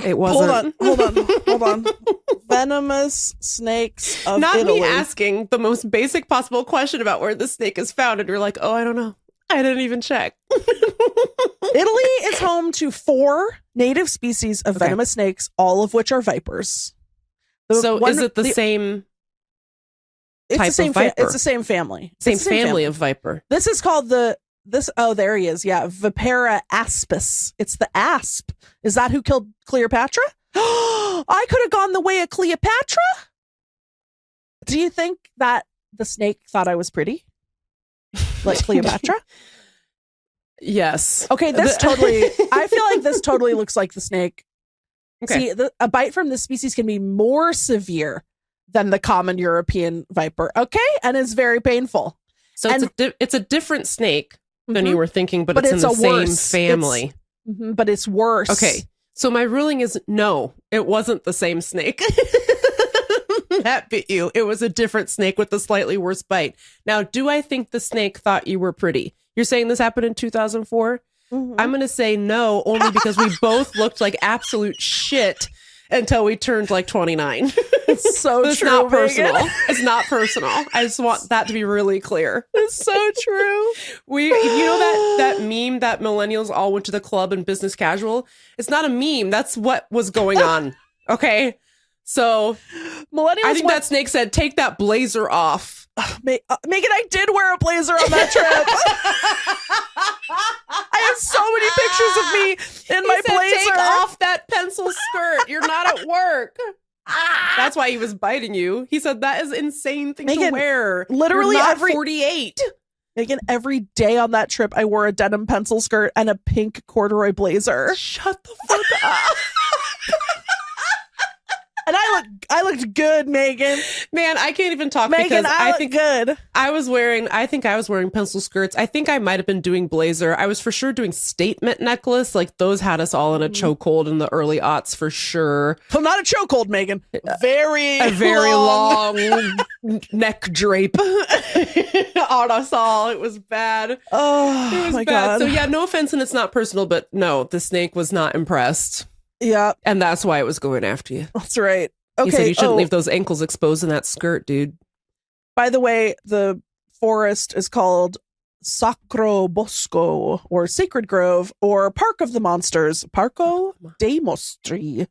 It wasn't. Hold on. Venomous snakes of Not Italy. me asking the most basic possible question about where the snake is found, and you're like, oh, I don't know. I didn't even check. Italy is home to 4 native species of venomous snakes, all of which are vipers. Is it the same type of viper? It's the same family. Same family of viper. This is called there he is. Yeah. Vipera aspis. It's the asp. Is that who killed Cleopatra? I could have gone the way of Cleopatra. Do you think that the snake thought I was pretty? Like Cleopatra? Yes. Okay, I feel like this totally looks like the snake. Okay. See, a bite from this species can be more severe than the common European viper. Okay, and it's very painful. So it's a different snake than you were thinking, but it's in the same family. But it's worse. Okay, so my ruling is no, it wasn't the same snake. That bit you. It was a different snake with a slightly worse bite. Now, do I think the snake thought you were pretty? You're saying this happened in 2004? I'm going to say no, only because we both looked like absolute shit until we turned like 29. It's so It's true. not personal. It's not personal. I just want that to be really clear. It's so true. You know that meme that millennials all went to the club and business casual? It's not a meme. That's what was going on. Okay. So Millennials. I think that snake said, take that blazer off. Megan, I did wear a blazer on that trip. I have so many pictures of me in my blazer. Take off that pencil skirt. You're not at work. That's why he was biting you. He said that is insane thing to wear. Literally You're not every 48. Megan, every day on that trip, I wore a denim pencil skirt and a pink corduroy blazer. Shut the fuck up. And I looked good, Megan. Man, I can't even talk Megan, because I think good. I think I was wearing pencil skirts. I think I might have been doing blazer. I was for sure doing statement necklace. Like those had us all in a chokehold in the early aughts for sure. Well, not a chokehold, Megan. A very long neck drape on us all. It was bad. Oh, it was my bad. God. So yeah, no offense, and it's not personal, but no, the snake was not impressed. Yeah. And that's why it was going after you. That's right. Okay. He said you shouldn't leave those ankles exposed in that skirt, dude. By the way, the forest is called Sacro Bosco, or Sacred Grove, or Park of the Monsters, Parco dei Mostri.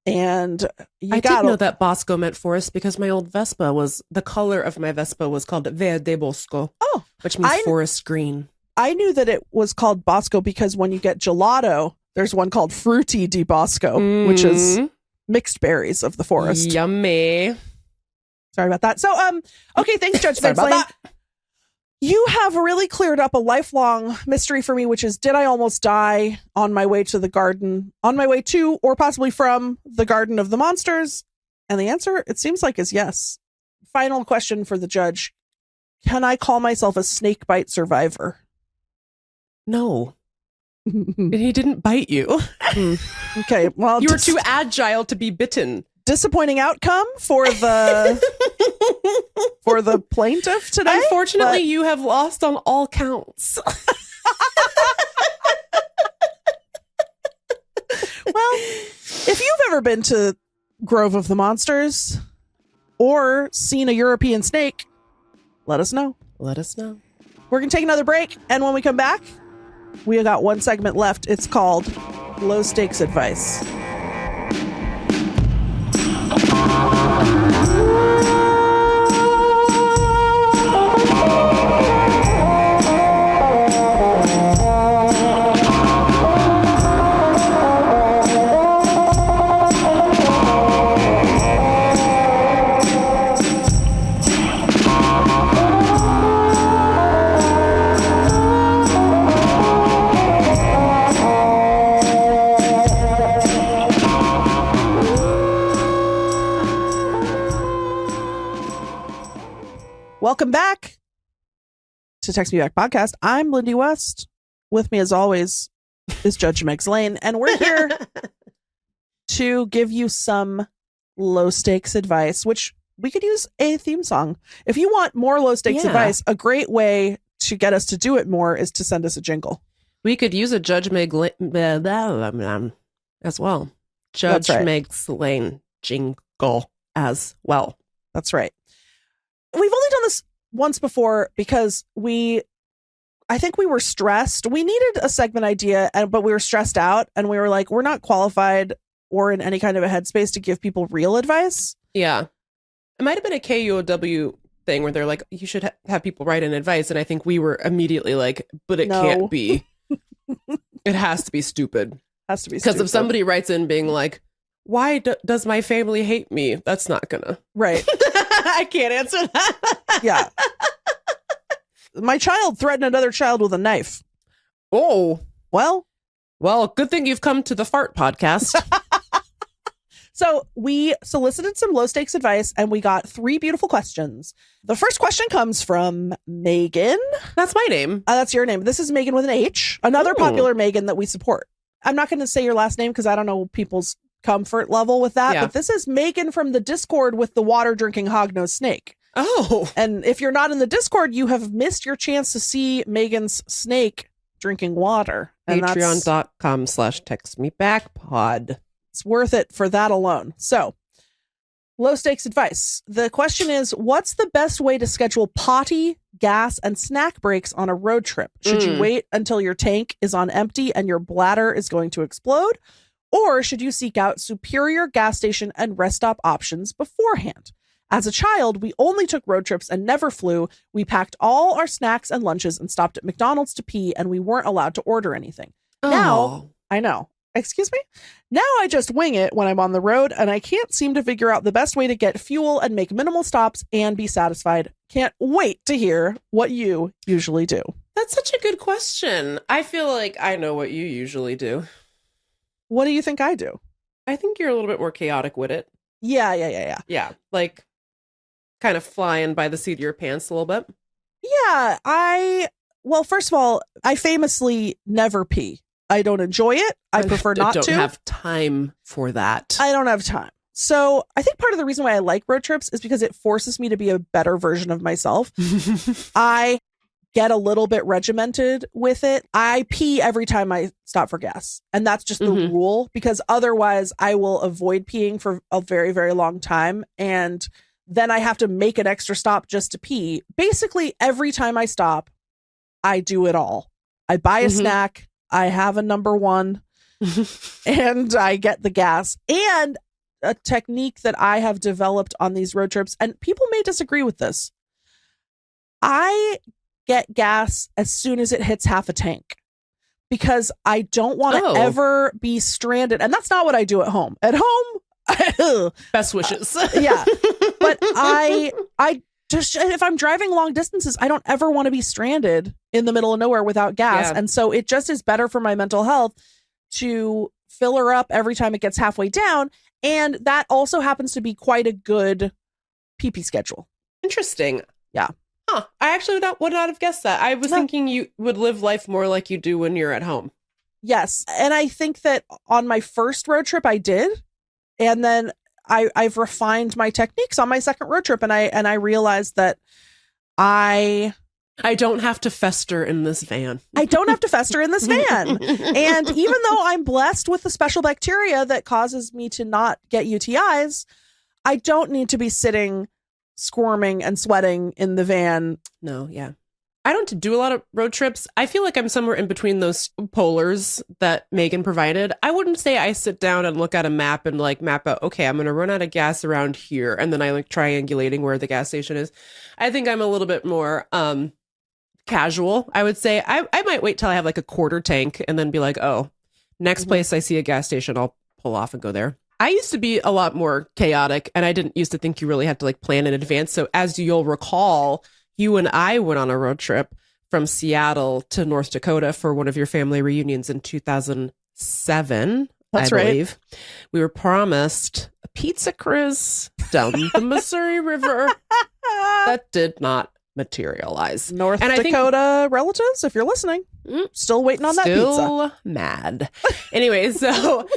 And I did know that Bosco meant forest because my old Vespa the color of my Vespa was called Verde Bosco. Oh, which means forest green. I knew that it was called Bosco because when you get gelato, there's one called Frutti di Bosco, which is mixed berries of the forest. Yummy. Sorry about that. So, okay, thanks, Judge Vince Lane. You have really cleared up a lifelong mystery for me, which is, did I almost die on my way to the garden, on my way to, or possibly from the Garden of the Monsters? And the answer, it seems like, is yes. Final question for the judge. Can I call myself a snake bite survivor? No. And he didn't bite you. Okay, well, you were too agile to be bitten. Disappointing outcome for the plaintiff today. Unfortunately, you have lost on all counts. Well, if you've ever been to Grove of the Monsters or seen a European snake, let us know. Let us know. We're going to take another break, and when we come back, we got one segment left. It's called Low Stakes Advice. Welcome back to Text Me Back podcast. I'm Lindy West. With me, as always, is Judge Megs Lane, and we're here to give you some low stakes advice, which we could use a theme song. If you want more low stakes advice, a great way to get us to do it more is to send us a jingle. We could use a Judge Meg as well. Judge Megs Lane jingle as well. That's right. We've only done this once before because I think we were stressed. We needed a segment idea, but we were stressed out, and we were like, we're not qualified or in any kind of a headspace to give people real advice. Yeah. It might have been a KUOW thing where they're like, you should have people write in advice. And I think we were immediately like, but it can't be. It has to be stupid. Has to be because if somebody writes in being like, why does my family hate me? That's not gonna. Right. I can't answer that. Yeah. My child threatened another child with a knife. Oh. Well, good thing you've come to the Fart podcast. So we solicited some low stakes advice, and we got 3 beautiful questions. The first question comes from Meagan. That's my name. That's your name. This is Meagan with an H, another popular Meagan that we support. I'm not going to say your last name because I don't know people's comfort level with that, but this is Meagan from the Discord with the water drinking hognose snake. Oh. And if you're not in the Discord, you have missed your chance to see Meagan's snake drinking water. And Patreon.com/textmebackpod. It's worth it for that alone. So, low stakes advice. The question is, what's the best way to schedule potty, gas, and snack breaks on a road trip? Should you wait until your tank is on empty and your bladder is going to explode? Or should you seek out superior gas station and rest stop options beforehand? As a child, we only took road trips and never flew. We packed all our snacks and lunches and stopped at McDonald's to pee, and we weren't allowed to order anything. Now, I know. Excuse me? Now I just wing it when I'm on the road, and I can't seem to figure out the best way to get fuel and make minimal stops and be satisfied. Can't wait to hear what you usually do. That's such a good question. I feel like I know what you usually do. What do you think I do? I think you're a little bit more chaotic with it. Yeah. Yeah, like kind of flying by the seat of your pants a little bit. Yeah, well, first of all, I famously never pee. I don't enjoy it. I prefer not to. I don't have time for that. I don't have time. So I think part of the reason why I like road trips is because it forces me to be a better version of myself. I get a little bit regimented with it. I pee every time I stop for gas. And that's just the rule, because otherwise I will avoid peeing for a very, very long time. And then I have to make an extra stop just to pee. Basically, every time I stop, I do it all. I buy a snack. I have a number one and I get the gas. And a technique that I have developed on these road trips, and people may disagree with this, I get gas as soon as it hits half a tank, because I don't want to ever be stranded. And that's not what I do at home. At home, best wishes. Yeah. But I just, if I'm driving long distances, I don't ever want to be stranded in the middle of nowhere without gas. Yeah. And so it just is better for my mental health to fill her up every time it gets halfway down. And that also happens to be quite a good pee-pee schedule. Interesting. Yeah. Huh. I actually would not have guessed that. I was thinking you would live life more like you do when you're at home. Yes. And I think that on my first road trip I did. And then I've refined my techniques on my second road trip, and I realized that I don't have to fester in this van. I don't have to fester in this van. And even though I'm blessed with the special bacteria that causes me to not get UTIs, I don't need to be sitting squirming and sweating in the van. No, yeah. I don't do a lot of road trips. I feel like I'm somewhere in between those polars that Meagan provided. I wouldn't say I sit down and look at a map and like map out, okay, I'm going to run out of gas around here. And then I like triangulating where the gas station is. I think I'm a little bit more casual. I would say I might wait till I have like a quarter tank and then be like, oh, next place I see a gas station, I'll pull off and go there. I used to be a lot more chaotic, and I didn't used to think you really had to like plan in advance. So as you'll recall, you and I went on a road trip from Seattle to North Dakota for one of your family reunions in 2007. That's I right. believe. We were promised a pizza cruise down the Missouri River. That did not materialize. North And I think- Dakota relatives, if you're listening, still waiting on that pizza. Still mad. Anyway, so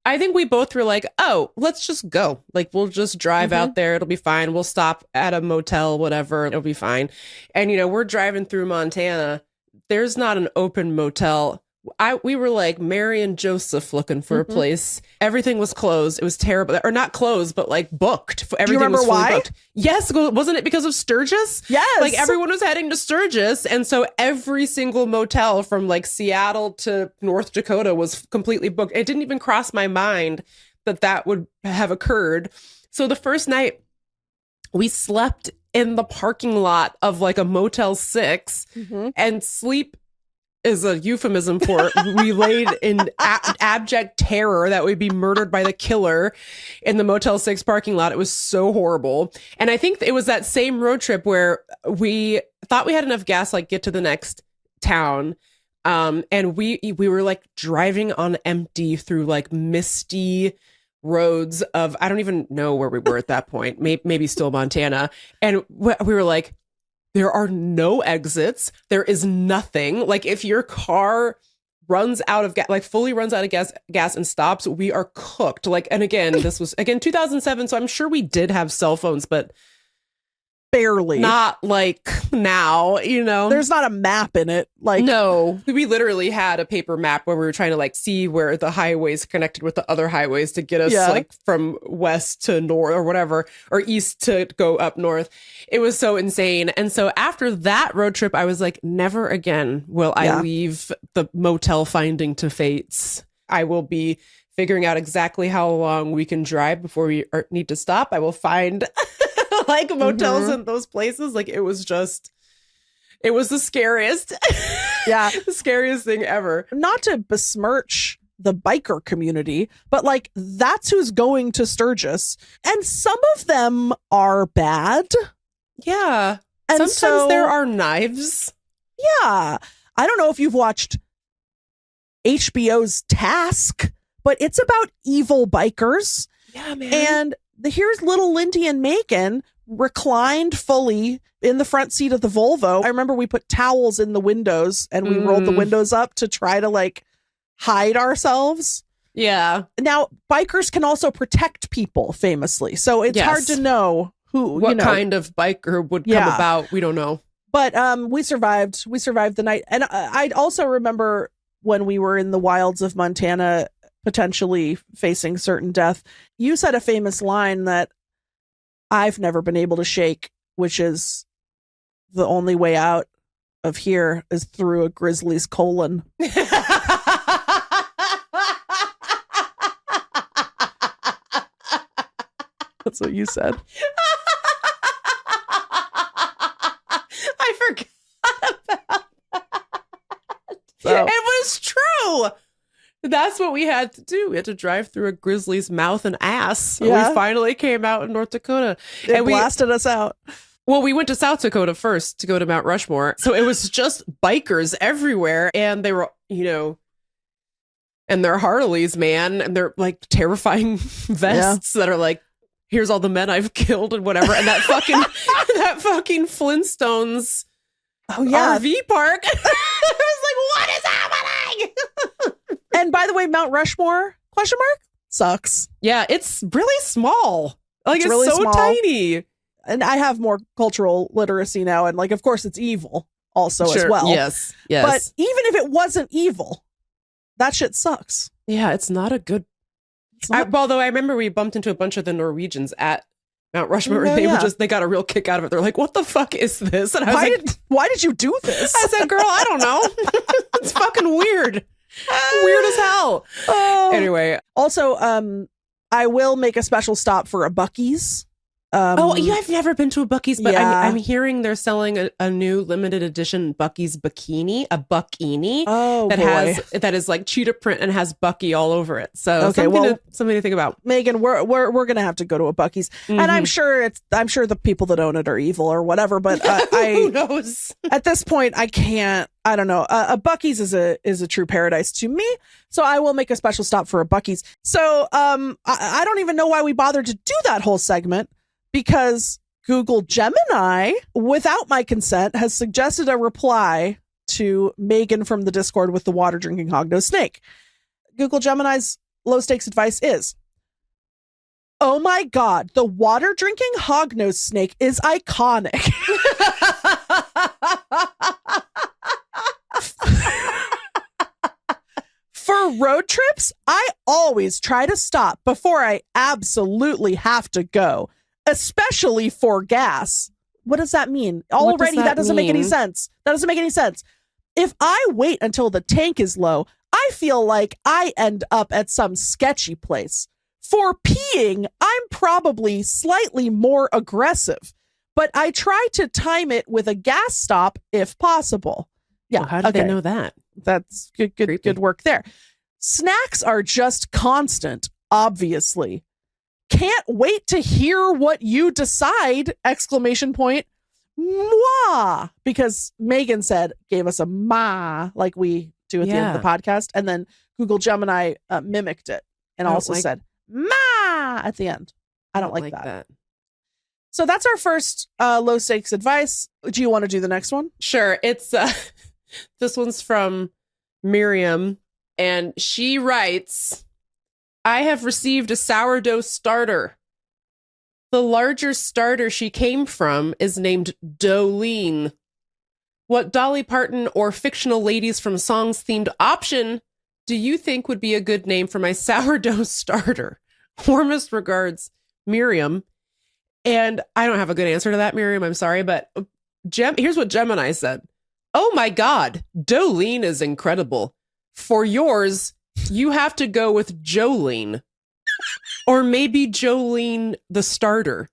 I think we both were like, oh, let's just go. Like, we'll just drive out there. It'll be fine. We'll stop at a motel, whatever. It'll be fine. And, we're driving through Montana. There's not an open motel. We were like Mary and Joseph looking for a place. Everything was closed. It was terrible. Or not closed, but like booked. Everything remember was fully why? booked. Yes. Wasn't it because of Sturgis? Yes. Like everyone was heading to Sturgis. And so every single motel from like Seattle to North Dakota was completely booked. It didn't even cross my mind that would have occurred. So the first night we slept in the parking lot of like a Motel 6 and sleep is a euphemism for we laid in abject terror that we'd be murdered by the killer in the Motel 6 parking lot. It was so horrible. And I think it was that same road trip where we thought we had enough gas, like get to the next town. And we were like driving on empty through like misty roads of, I don't even know where we were at that point, maybe still Montana. And we were like, there are no exits. There is nothing. Like if your car runs out of gas, like fully runs out of gas and stops, we are cooked. Like, and again, this was 2007. So I'm sure we did have cell phones, but barely. Not like now, There's not a map in it. Like, no, we literally had a paper map where we were trying to like see where the highways connected with the other highways to get us like from west to north or whatever, or east to go up north. It was so insane. And so after that road trip, I was like, never again will I leave the motel finding to fates. I will be figuring out exactly how long we can drive before we need to stop. I will find like motels in those places. Like it was the scariest. Yeah. The scariest thing ever. Not to besmirch the biker community, but like that's who's going to Sturgis. And some of them are bad. Yeah. And sometimes there are knives. Yeah. I don't know if you've watched HBO's Task, but it's about evil bikers. Yeah, man. And here's little Lindy and Meagan reclined fully in the front seat of the Volvo. I remember we put towels in the windows and we rolled the windows up to try to like hide ourselves. Yeah. Now, bikers can also protect people famously. So it's hard to know what kind of biker would come about. We don't know. But we survived. We survived the night. And I also remember when we were in the wilds of Montana, potentially facing certain death. You said a famous line that I've never been able to shake, which is the only way out of here is through a grizzly's colon. That's what you said. I forgot about that. So. It was true. That's what we had to do. We had to drive through a grizzly's mouth and ass. Yeah. We finally came out in North Dakota. It blasted us out. Well, we went to South Dakota first to go to Mount Rushmore. So it was just bikers everywhere. And they were, and they're Harleys, man. And they're like terrifying vests that are like, here's all the men I've killed and whatever. And that fucking Flintstones RV park. I was like, what is happening? And by the way, Mount Rushmore, ? Sucks. Yeah, it's really small. Like it's really so small. tiny. And I have more cultural literacy now. And like, of course, it's evil also as well. Yes. But even if it wasn't evil, that shit sucks. Yeah, it's not a good. Although I remember we bumped into a bunch of the Norwegians at Mount Rushmore. They got a real kick out of it. They're like, what the fuck is this? And I was why did you do this? I said, girl, I don't know. It's fucking weird. Weird as hell. Anyway. Also, I will make a special stop for a Buc-ee's. I've never been to a Buc-ee's, but I'm hearing they're selling a new limited edition Buc-ee's bikini, a Buc-ini that is like cheetah print and has Buc-ee all over it. So something to think about. Meagan, we're gonna have to go to a Buc-ee's, and I'm sure the people that own it are evil or whatever. But who knows? At this point, I can't. I don't know. A Buc-ee's is a true paradise to me. So I will make a special stop for a Buc-ee's. So I don't even know why we bothered to do that whole segment. Because Google Gemini, without my consent, has suggested a reply to Meagan from the Discord with the water drinking hognose snake. Google Gemini's low stakes advice is, oh my God, the water drinking hognose snake is iconic. For road trips, I always try to stop before I absolutely have to go, especially for gas. What does that mean? Already, that doesn't make any sense. That doesn't make any sense. If I wait until the tank is low, I feel like I end up at some sketchy place. For peeing, I'm probably slightly more aggressive, but I try to time it with a gas stop if possible. Yeah. Well, how did they know that? That's good work there. Snacks are just constant, obviously. Can't wait to hear what you decide! ! Mwah! Because Meagan gave us a ma like we do at the end of the podcast. And then Google Gemini mimicked it and also said ma at the end. I don't like that. So that's our first low stakes advice. Do you want to do the next one? Sure. It's this one's from Miriam, and she writes, I have received a sourdough starter. The larger starter she came from is named Dolene. What Dolly Parton or fictional ladies from songs themed option do you think would be a good name for my sourdough starter? Warmest regards, Miriam. And I don't have a good answer to that, Miriam. I'm sorry, but here's what Gemini said. Oh my God, Dolene is incredible. For yours, you have to go with Jolene. Or maybe Jolene the starter.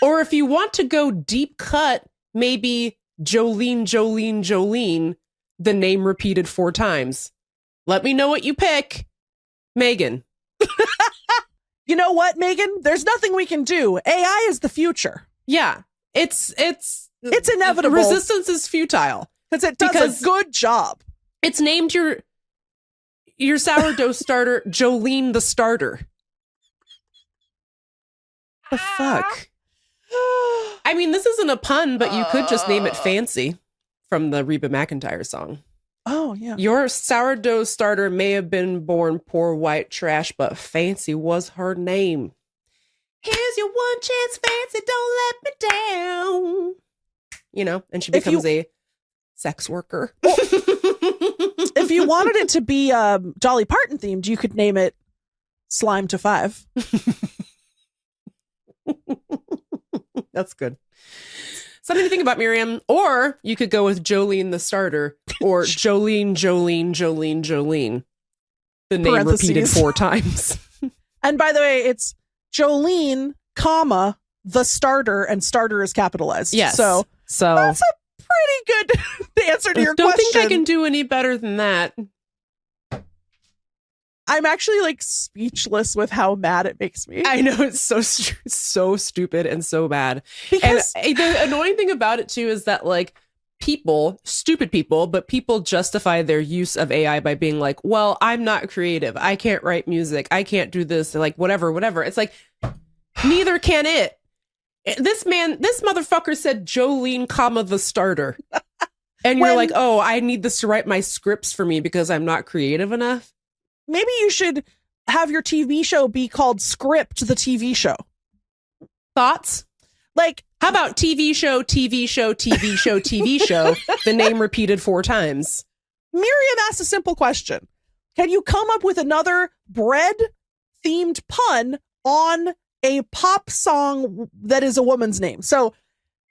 Or if you want to go deep cut, maybe Jolene, Jolene, Jolene, the name repeated 4 times. Let me know what you pick. Meagan. You know what, Meagan? There's nothing we can do. AI is the future. Yeah, it's inevitable. Resistance is futile. Because it does a good job. It's named your sourdough starter Jolene the starter. The fuck? I mean, this isn't a pun, but you could just name it Fancy from the Reba McEntire song. Oh, yeah. Your sourdough starter may have been born poor white trash, but Fancy was her name. Here's your one chance, Fancy, don't let me down. You know, and she becomes a sex worker. Well, if you wanted it to be Dolly Parton themed, you could name it Slime to 5. That's good. Something to think about, Miriam. Or you could go with Jolene the starter, or Jolene, Jolene, Jolene, Jolene. The name repeated 4 times. And by the way, it's Jolene, comma, the starter, and starter is capitalized. Yes. So that's a pretty good answer to your question. I don't think I can do any better than that. I'm actually like speechless with how mad it makes me. I know, it's so stupid and so bad. Because and the annoying thing about it too is that like stupid people, but people justify their use of AI by being like, well, I'm not creative. I can't write music. I can't do this. Like whatever. It's like, neither can it. This motherfucker said Jolene, comma, the starter. And you're like, oh, I need this to write my scripts for me because I'm not creative enough. Maybe you should have your TV show be called Script the TV show. Thoughts? Like, how about TV show, TV show, TV show, TV show, the name repeated 4 times? Miriam asked a simple question. Can you come up with another bread-themed pun on a pop song that is a woman's name? So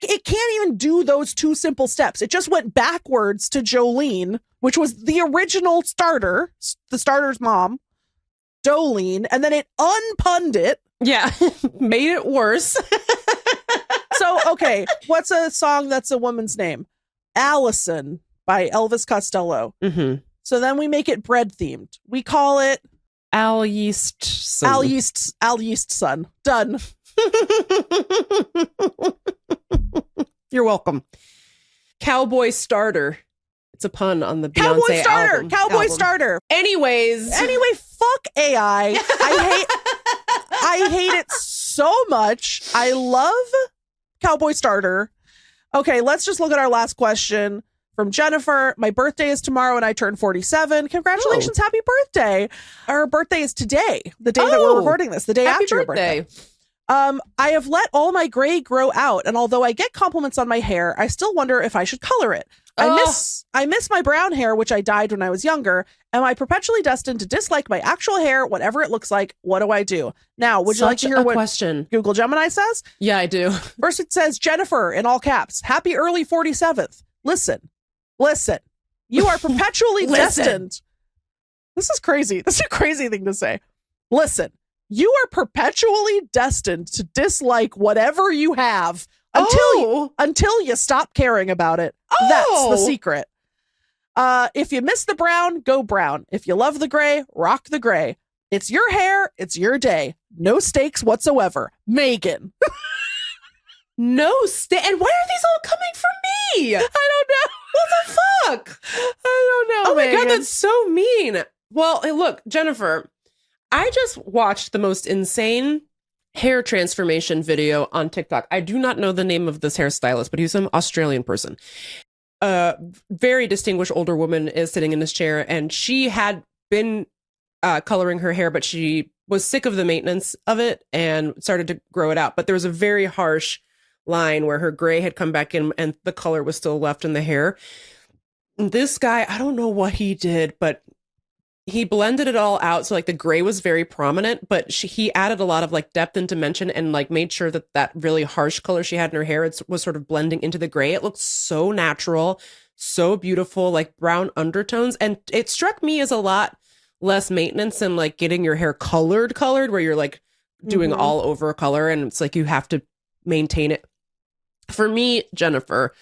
it can't even do those 2 simple steps. It just went backwards to Jolene, which was the original starter, the starter's mom, Dolene, and then it unpunned it. Yeah, made it worse. So, okay, what's a song that's a woman's name? Allison by Elvis Costello. Mm-hmm. So then we make it bread themed. We call it Al Yeast Son. Al Yeast Son. Done. You're welcome. Cowboy Starter. It's a pun on the Beyonce album. Cowboy Starter. Anyway, fuck AI. I hate it so much. I love cowboy starter. Okay, let's just look at our last question from Jennifer. My birthday is tomorrow and I turn 47. Congratulations. Happy birthday. Our birthday is today, the day that we're recording this, the day happy after your birthday. I have let all my gray grow out, and although I get compliments on my hair, I still wonder if I should color it. I miss my brown hair, which I dyed when I was younger. Am I perpetually destined to dislike my actual hair, whatever it looks like? What do I do? Now, would you like to hear what Google Gemini says? Yeah, I do. First, it says, Jennifer, in all caps, happy early 47th. Listen. You are perpetually destined. This is crazy. This is a crazy thing to say. Listen. You are perpetually destined to dislike whatever you have until you stop caring about it. That's the secret. If you miss the brown, go brown. If you love the gray, rock the gray. It's your hair. It's your day. No stakes whatsoever. Meagan. No stakes. And why are these all coming from me? I don't know. What the fuck? I don't know. Oh my Meagan. God, that's so mean. Well, hey, look, Jennifer, I just watched the most insane hair transformation video on TikTok. I do not know the name of this hairstylist, but he's some Australian person. A very distinguished older woman is sitting in this chair, and she had been coloring her hair, but she was sick of the maintenance of it and started to grow it out. But there was a very harsh line where her gray had come back in and the color was still left in the hair. This guy, I don't know what he did, but he blended it all out. So like the gray was very prominent, but he added a lot of like depth and dimension and like made sure that that really harsh color she had in her hair was sort of blending into the gray. It looked so natural, so beautiful, like brown undertones. And it struck me as a lot less maintenance than like getting your hair colored where you're like doing all over color. And it's like you have to maintain it. For me, Jennifer,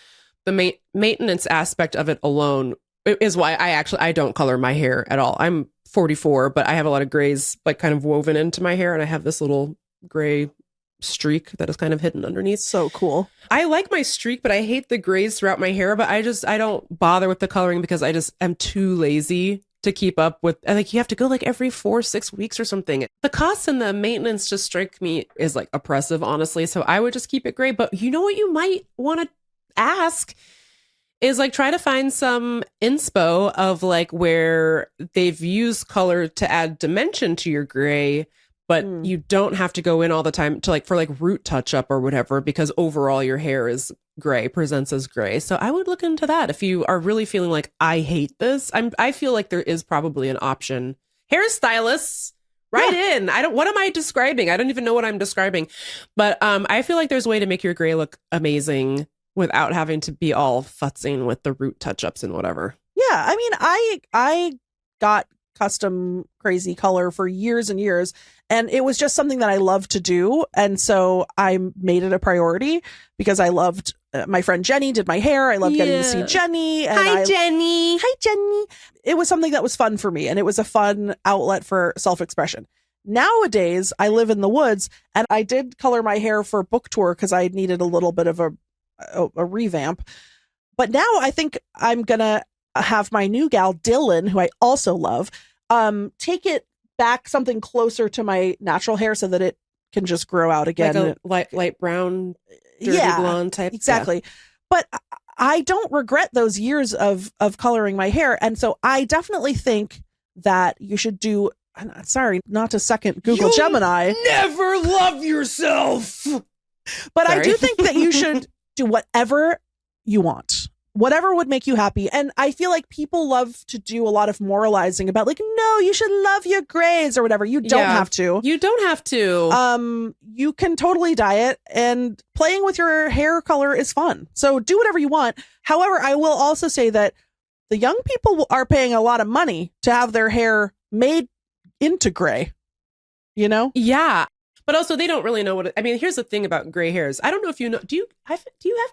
the maintenance aspect of it alone is why I don't color my hair at all. I'm 44, but I have a lot of grays like kind of woven into my hair, and I have this little gray streak that is kind of hidden underneath. So cool. I like my streak, but I hate the grays throughout my hair, but I don't bother with the coloring because I just am too lazy to keep up with. And like you have to go like every 4-6 weeks or something. The costs and the maintenance just strike me as like oppressive, honestly. So I would just keep it gray. But you know what you might want to ask is like try to find some inspo of like where they've used color to add dimension to your gray, but you don't have to go in all the time to like for like root touch up or whatever, because overall your hair is gray, presents as gray. So I would look into that if you are really feeling like I hate this. I feel like there is probably an option. Hairstylists, write in. What am I describing? I don't even know what I'm describing. But I feel like there's a way to make your gray look amazing without having to be all futzing with the root touch-ups and whatever. Yeah, I mean, I got custom crazy color for years and years, and it was just something that I loved to do, and so I made it a priority because I loved my friend Jenny did my hair. I loved getting to see Jenny. And Hi, Jenny. Hi, Jenny. It was something that was fun for me, and it was a fun outlet for self-expression. Nowadays, I live in the woods, and I did color my hair for book tour because I needed a little bit of a revamp. But now I think I'm gonna have my new gal Dylan, who I also love, take it back something closer to my natural hair so that it can just grow out again, like a light brown, dirty blonde type. Exactly. But I don't regret those years of coloring my hair, and so I definitely think that you should do. Sorry, not to second Google Gemini. Never love yourself. But I do think that you should do whatever you want, whatever would make you happy. And I feel like people love to do a lot of moralizing about like, no, you should love your grays or whatever. You don't have to. You don't have to. You can totally dye it, and playing with your hair color is fun. So do whatever you want. However, I will also say that the young people are paying a lot of money to have their hair made into gray, you know? Yeah. But also, they don't really know what. I mean, here's the thing about gray hairs. I don't know if you know. Do you have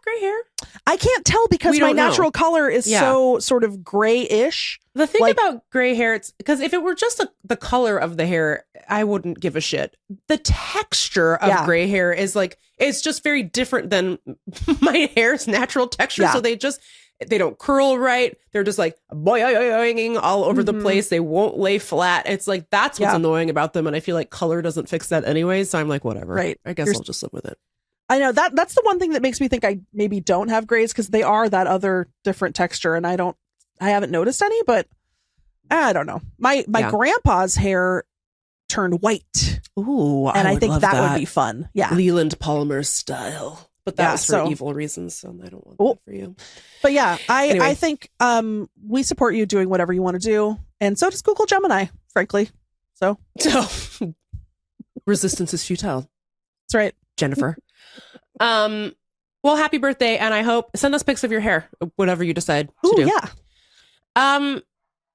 gray hair? I can't tell because my natural color is so sort of grayish. The thing about gray hair, it's because if it were just the color of the hair, I wouldn't give a shit. The texture of gray hair is like, it's just very different than my hair's natural texture. Yeah. So they don't curl right. They're just like boing all over the place. They won't lay flat. It's like, that's what's annoying about them. And I feel like color doesn't fix that anyway. So I'm like, whatever. Right. I guess I'll just live with it. I know that's the one thing that makes me think I maybe don't have grays, because they are that other different texture, and I haven't noticed any, but I don't know. My grandpa's hair turned white. Ooh, and I think that would be fun. Yeah, Leland Palmer style. But that was for evil reasons, so I don't want that for you. But yeah, I think we support you doing whatever you want to do, and so does Google Gemini, frankly. So resistance is futile. That's right, Jennifer. Well, happy birthday, and I hope send us pics of your hair, whatever you decide to do. Yeah. I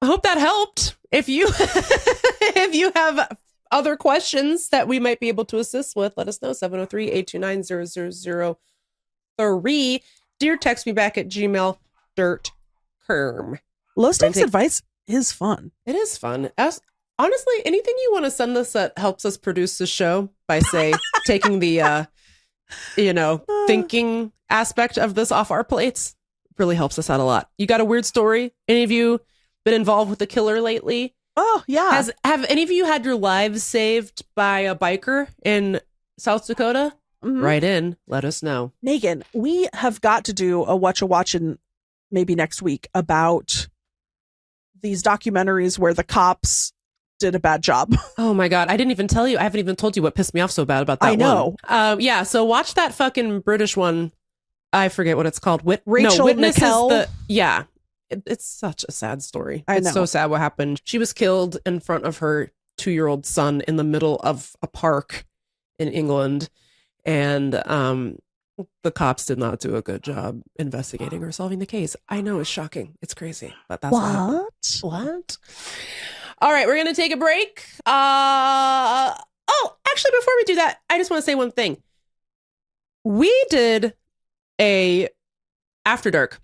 hope that helped. If you if you have other questions that we might be able to assist with, let us know. 703-829-0003. Dear text me back at Gmail. Dirt Kerm. Low stakes advice is fun. It is fun. Honestly, anything you want to send us that helps us produce the show by, say, taking the thinking aspect of this off our plates really helps us out a lot. You got a weird story? Any of you been involved with a killer lately? Oh, yeah. Have any of you had your lives saved by a biker in South Dakota? Mm-hmm. Write in. Let us know. Megan, we have got to do a watch-a-watchin' maybe next week about these documentaries where the cops did a bad job. Oh my God. I didn't even tell you. I haven't even told you what pissed me off so bad about that. I know. Yeah. So watch that fucking British one. I forget what it's called. Rachel Witness Nickel. is it's such a sad story. I know. It's so sad what happened. She was killed in front of her 2-year-old son in the middle of a park in England. And the cops did not do a good job investigating or solving the case. I know, it's shocking. It's crazy. But that's what? All right, we're going to take a break. Actually, before we do that, I just want to say one thing. We did a After Dark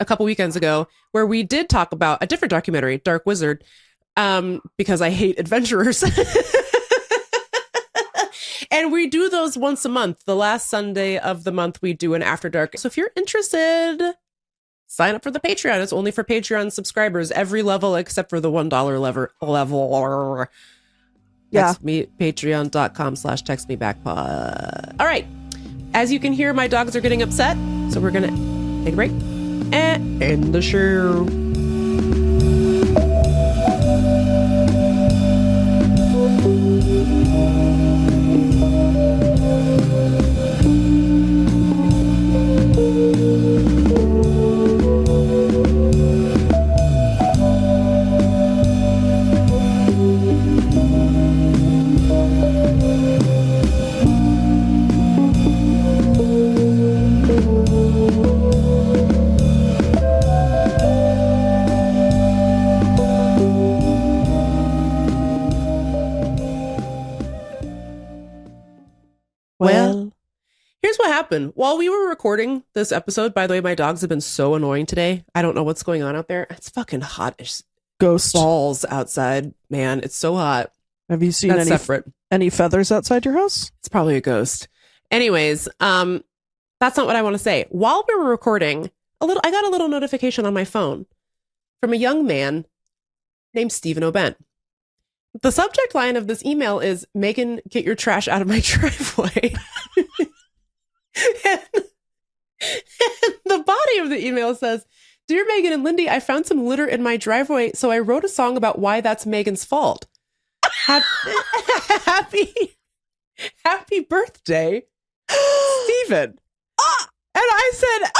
a couple weekends ago where we did talk about a different documentary, Dark Wizard, because I hate adventurers. And we do those once a month. The last Sunday of the month, we do an After Dark. So if you're interested, sign up for the Patreon. It's only for Patreon subscribers, every level except for the $1 level. Yeah. Patreon.com/textmebackpod. All right. As you can hear, my dogs are getting upset. So we're going to take a break and end the show. Well, here's what happened. While we were recording this episode, by the way, my dogs have been so annoying today. I don't know what's going on out there. It's fucking hot as ghost balls outside, man. It's so hot. Have you seen any feathers outside your house? It's probably a ghost. Anyways, that's not what I want to say. While we were recording, I got a little notification on my phone from a young man named Stephen O'Bent. The subject line of this email is, "Megan, get your trash out of my driveway." and the body of the email says, "Dear Megan and Lindy, I found some litter in my driveway, so I wrote a song about why that's Megan's fault. Happy birthday, Stephen." And I said,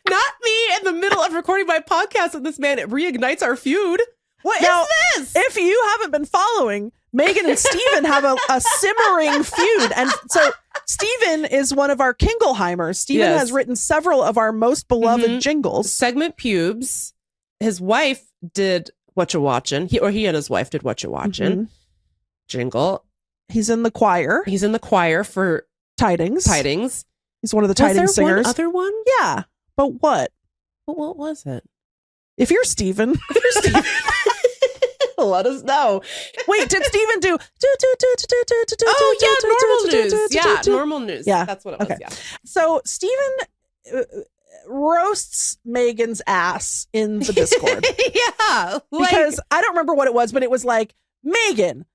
not me in the middle of recording my podcast with this man. It reignites our feud. What is this? If you haven't been following, Megan and Stephen have a simmering feud. And so Stephen is one of our Kingleheimers. Stephen has written several of our most beloved jingles. Segment Pubes. His wife did What You Watchin'. He and his wife did What You Watchin'. Jingle. He's in the choir. He's in the choir for Tidings. He's one of the Was Tidings there singers. One other one? Yeah. But what? But what was it? If you're Stephen. Let us know. Wait, did Stephen do? Oh yeah, normal news. Yeah, normal news. Yeah, that's what it was. Okay. Yeah. So Stephen roasts Megan's ass in the Discord. Yeah, because I don't remember what it was, but it was like, Megan,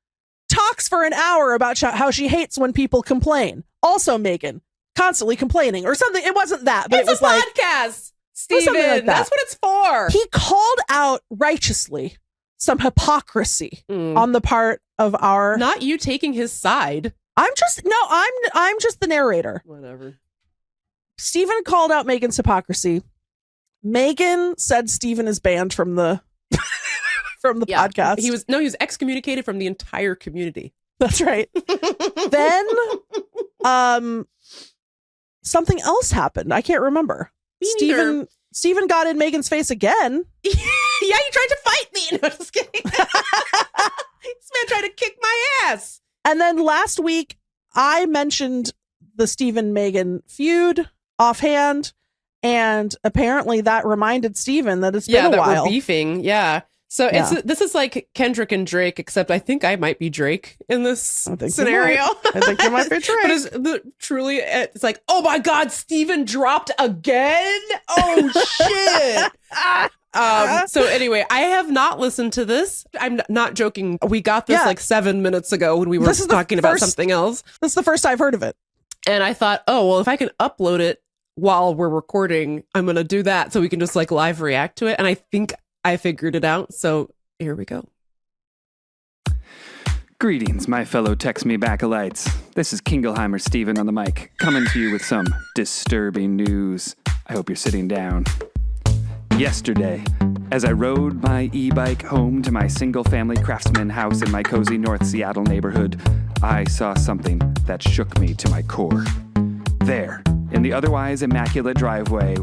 talks for an hour about how she hates when people complain. Also, Meagan, constantly complaining or something. It wasn't that, but it's it was a like podcast, Stephen. Like that's what it's for. He called out righteously some hypocrisy on the part of our. Not you taking his side. I'm just the narrator. Whatever. Stephen called out Meagan's hypocrisy. Meagan said Stephen is banned from the podcast. He was excommunicated from the entire community. That's right. Then something else happened. I can't remember. Stephen got in Meagan's face again. Yeah, you tried to fight me. No, just kidding. This man tried to kick my ass. And then last week, I mentioned the Stephen Meagan feud offhand, and apparently that reminded Stephen that it's been a while. We're beefing. Yeah. So this is like Kendrick and Drake, except I think I might be Drake in this scenario. I think you might be Drake. But it's like, oh my God, Stephen dropped again. Oh shit. So anyway, I have not listened to this. I'm not joking. We got this like 7 minutes ago when we were talking about something else. This is the first I've heard of it. And I thought, oh, well, if I can upload it while we're recording, I'm going to do that so we can just like live react to it. And I think I figured it out. So here we go. Greetings, my fellow Text Me Back-alites. This is Kingleheimer Stephen on the mic, coming to you with some disturbing news. I hope you're sitting down. Yesterday, as I rode my e-bike home to my single-family craftsman house in my cozy North Seattle neighborhood, I saw something that shook me to my core. There, in the otherwise immaculate driveway,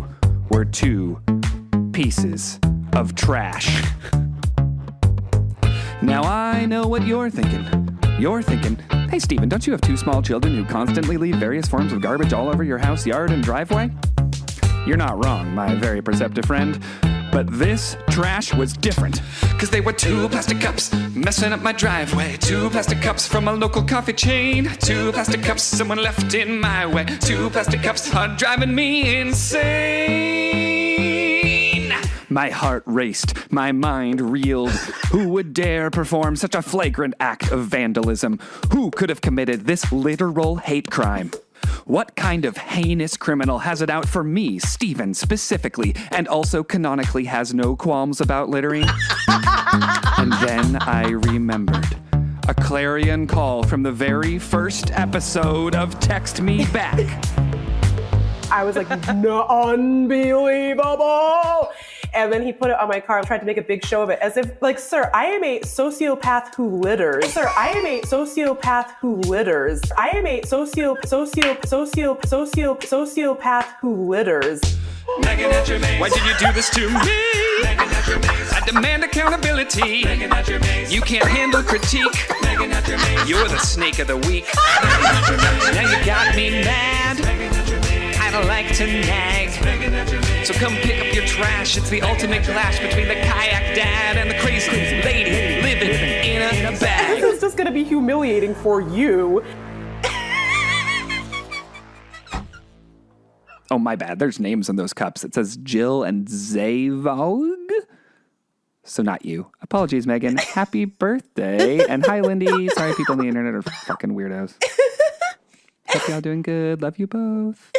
were 2 pieces of trash. Now I know what you're thinking. You're thinking, hey Stephen, don't you have 2 small children who constantly leave various forms of garbage all over your house, yard, and driveway? You're not wrong, my very perceptive friend. But this trash was different. 'Cause they were 2 plastic cups messing up my driveway. 2 plastic cups from a local coffee chain. 2 plastic cups someone left in my way. 2 plastic cups are driving me insane. My heart raced, my mind reeled. Who would dare perform such a flagrant act of vandalism? Who could have committed this literal hate crime? What kind of heinous criminal has it out for me, Stephen, specifically, and also canonically has no qualms about littering? And then I remembered. A clarion call from the very first episode of Text Me Back. I was like, no, unbelievable. And then he put it on my car and tried to make a big show of it as if, like, sir, I am a sociopath who litters. Sir, I am a sociopath who litters. I am a sociopath who litters. Megan at your maze. Why did you do this to me? Megan at your maze. I demand accountability. Megan at your maze. You can't handle critique. Megan at your maze. You're the snake of the week. Megan at your maze. Now you got me mad. Megan at your maze. I don't like to nag. Megan at your maze. So come pick up your trash. It's the ultimate clash between the kayak dad and the crazy lady living in a bag. This is just going to be humiliating for you. Oh, my bad. There's names on those cups. It says Jill and Zavog. So not you. Apologies, Megan. Happy birthday. And hi, Lindy. Sorry, people on the internet are fucking weirdos. Hope y'all doing good. Love you both.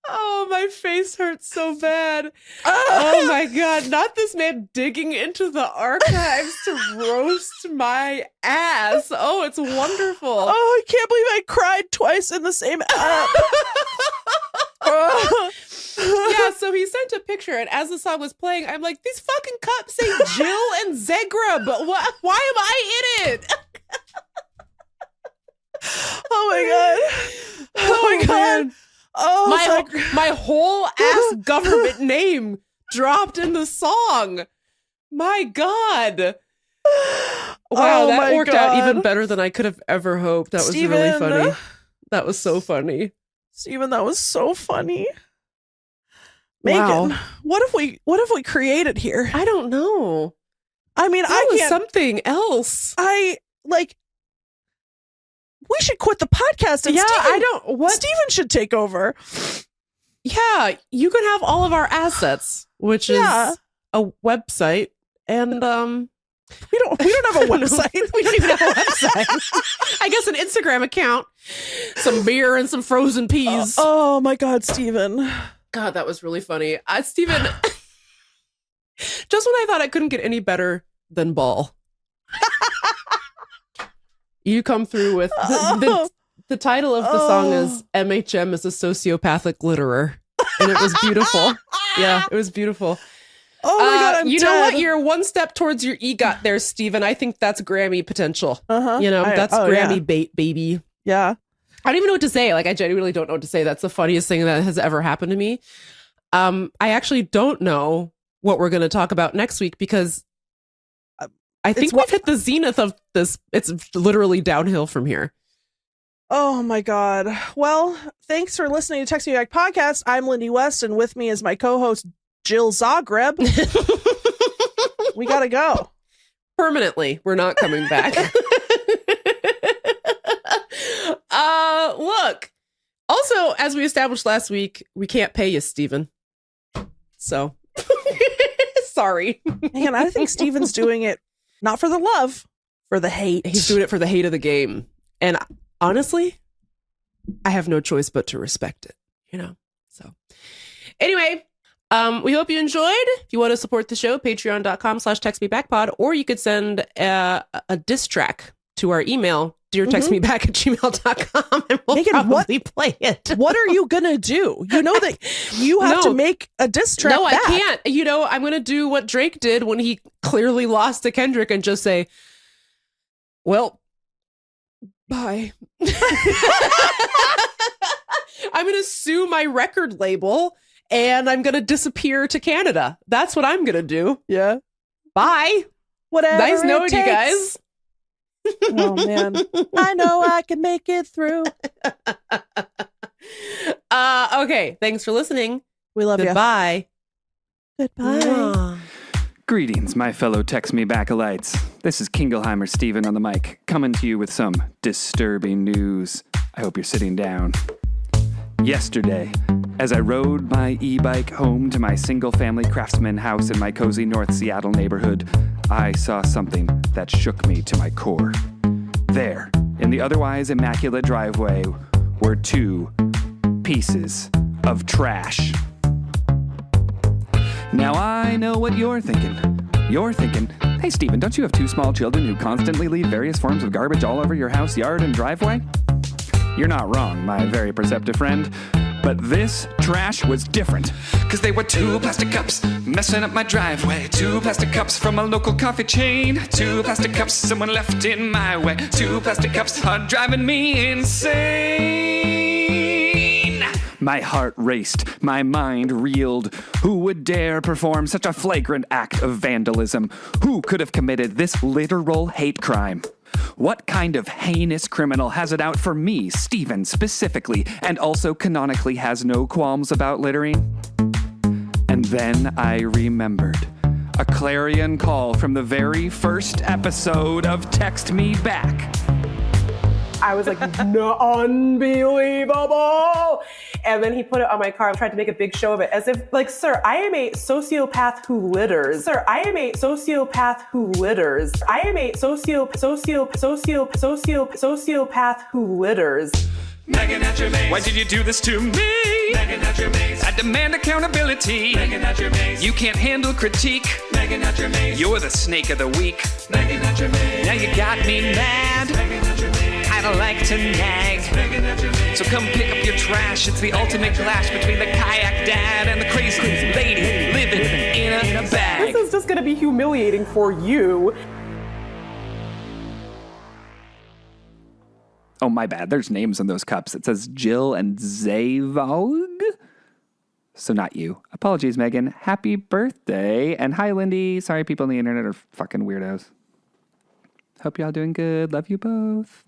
Oh, my face hurts so bad. Oh my God. Not this man digging into the archives to roast my ass. Oh, it's wonderful. Oh, I can't believe I cried twice in the same app. Yeah, so he sent a picture, and as the song was playing, I'm like, these fucking cups say Jill and Zegra, but why am I in it? Oh my God. Oh my God. Man. Oh, My whole ass government name dropped in the song. My God. Wow, Oh that my worked out God. even better than I could have ever hoped. That was really Steven. funny. That was so funny. Steven, that was so funny. Wow. Megan, what have we created here? I don't know. I mean, That I was can't. something else. we should quit the podcast and Stephen should take over. Yeah, you can have all of our assets, which is a website, and we don't have a website. We don't even have a website. I guess an Instagram account, some beer and some frozen peas. Oh my God, Stephen. God, that was really funny. Stephen, just when I thought I couldn't get any better than ball, you come through with the title of the song is MHM is a sociopathic litterer. And it was beautiful. Yeah, it was beautiful. Oh my God, I'm you dead. know what? You're one step towards your EGOT there, Stephen. I think that's Grammy potential. You know, that's Grammy bait, baby. Yeah. I don't even know what to say. Like, I genuinely don't know what to say. That's the funniest thing that has ever happened to me. I actually don't know what we're going to talk about next week because I think we've hit the zenith of this. It's literally downhill from here. Oh my God. Well, thanks for listening to Text Me Back podcast. I'm Lindy West, and with me is my co-host Jill Zagreb. We gotta go. Permanently. We're not coming back. Look. Also, as we established last week, we can't pay you, Stephen. So sorry. Man, I think Stephen's doing it not for the love, for the hate. He's doing it for the hate of the game. And honestly, I have no choice but to respect it, you know? So anyway, we hope you enjoyed. If you want to support the show, patreon.com/textmebackpod, or you could send a diss track to our email, deartextmeback@gmail.com, and we'll Meagan, probably play it. What are you gonna do? You know that you have to make a diss track. No, back. I can't. You know, I'm going to do what Drake did when he clearly lost to Kendrick and just say, well, bye. I'm going to sue my record label and I'm going to disappear to Canada. That's what I'm going to do. Yeah. Bye. Whatever. Nice knowing you guys. Oh, man. I know I can make it through. Okay. Thanks for listening. We love you. Goodbye. Goodbye. Greetings, my fellow Text Me Back-alites. This is Kingleheimer Stephen on the mic, coming to you with some disturbing news. I hope you're sitting down. Yesterday, as I rode my e-bike home to my single-family craftsman house in my cozy North Seattle neighborhood, I saw something that shook me to my core. There, in the otherwise immaculate driveway, were two pieces of trash. Now I know what you're thinking. You're thinking, hey Stephen, don't you have two small children who constantly leave various forms of garbage all over your house, yard, and driveway? You're not wrong, my very perceptive friend. But this trash was different. Cause they were two plastic cups messing up my driveway. Two plastic cups from a local coffee chain. Two plastic cups someone left in my way. Two plastic cups are driving me insane. My heart raced, my mind reeled. Who would dare perform such a flagrant act of vandalism? Who could have committed this literal hate crime? What kind of heinous criminal has it out for me, Stephen, specifically, and also canonically has no qualms about littering? And then I remembered a clarion call from the very first episode of Text Me Back. I was like, no, unbelievable. And then he put it on my car and tried to make a big show of it as if, like, sir, I am a sociopath who litters. Sir, I am a sociopath who litters. I am a sociopath who litters. Megan at your maze. Why did you do this to me? Megan at your maze. I demand accountability. Megan at your maze. You can't handle critique. Megan at your maze. You're the snake of the week. Megan at your maze. Now you got me mad. Megan at your maze. I don't like to nag. Megan at your maze. So come pick up your trash. It's the ultimate clash between the kayak dad and the crazy lady living in a bag. This is just going to be humiliating for you. Oh, my bad. There's names on those cups. It says Jill and Zavog. So not you. Apologies, Megan. Happy birthday. And hi, Lindy. Sorry, people on the internet are fucking weirdos. Hope y'all doing good. Love you both.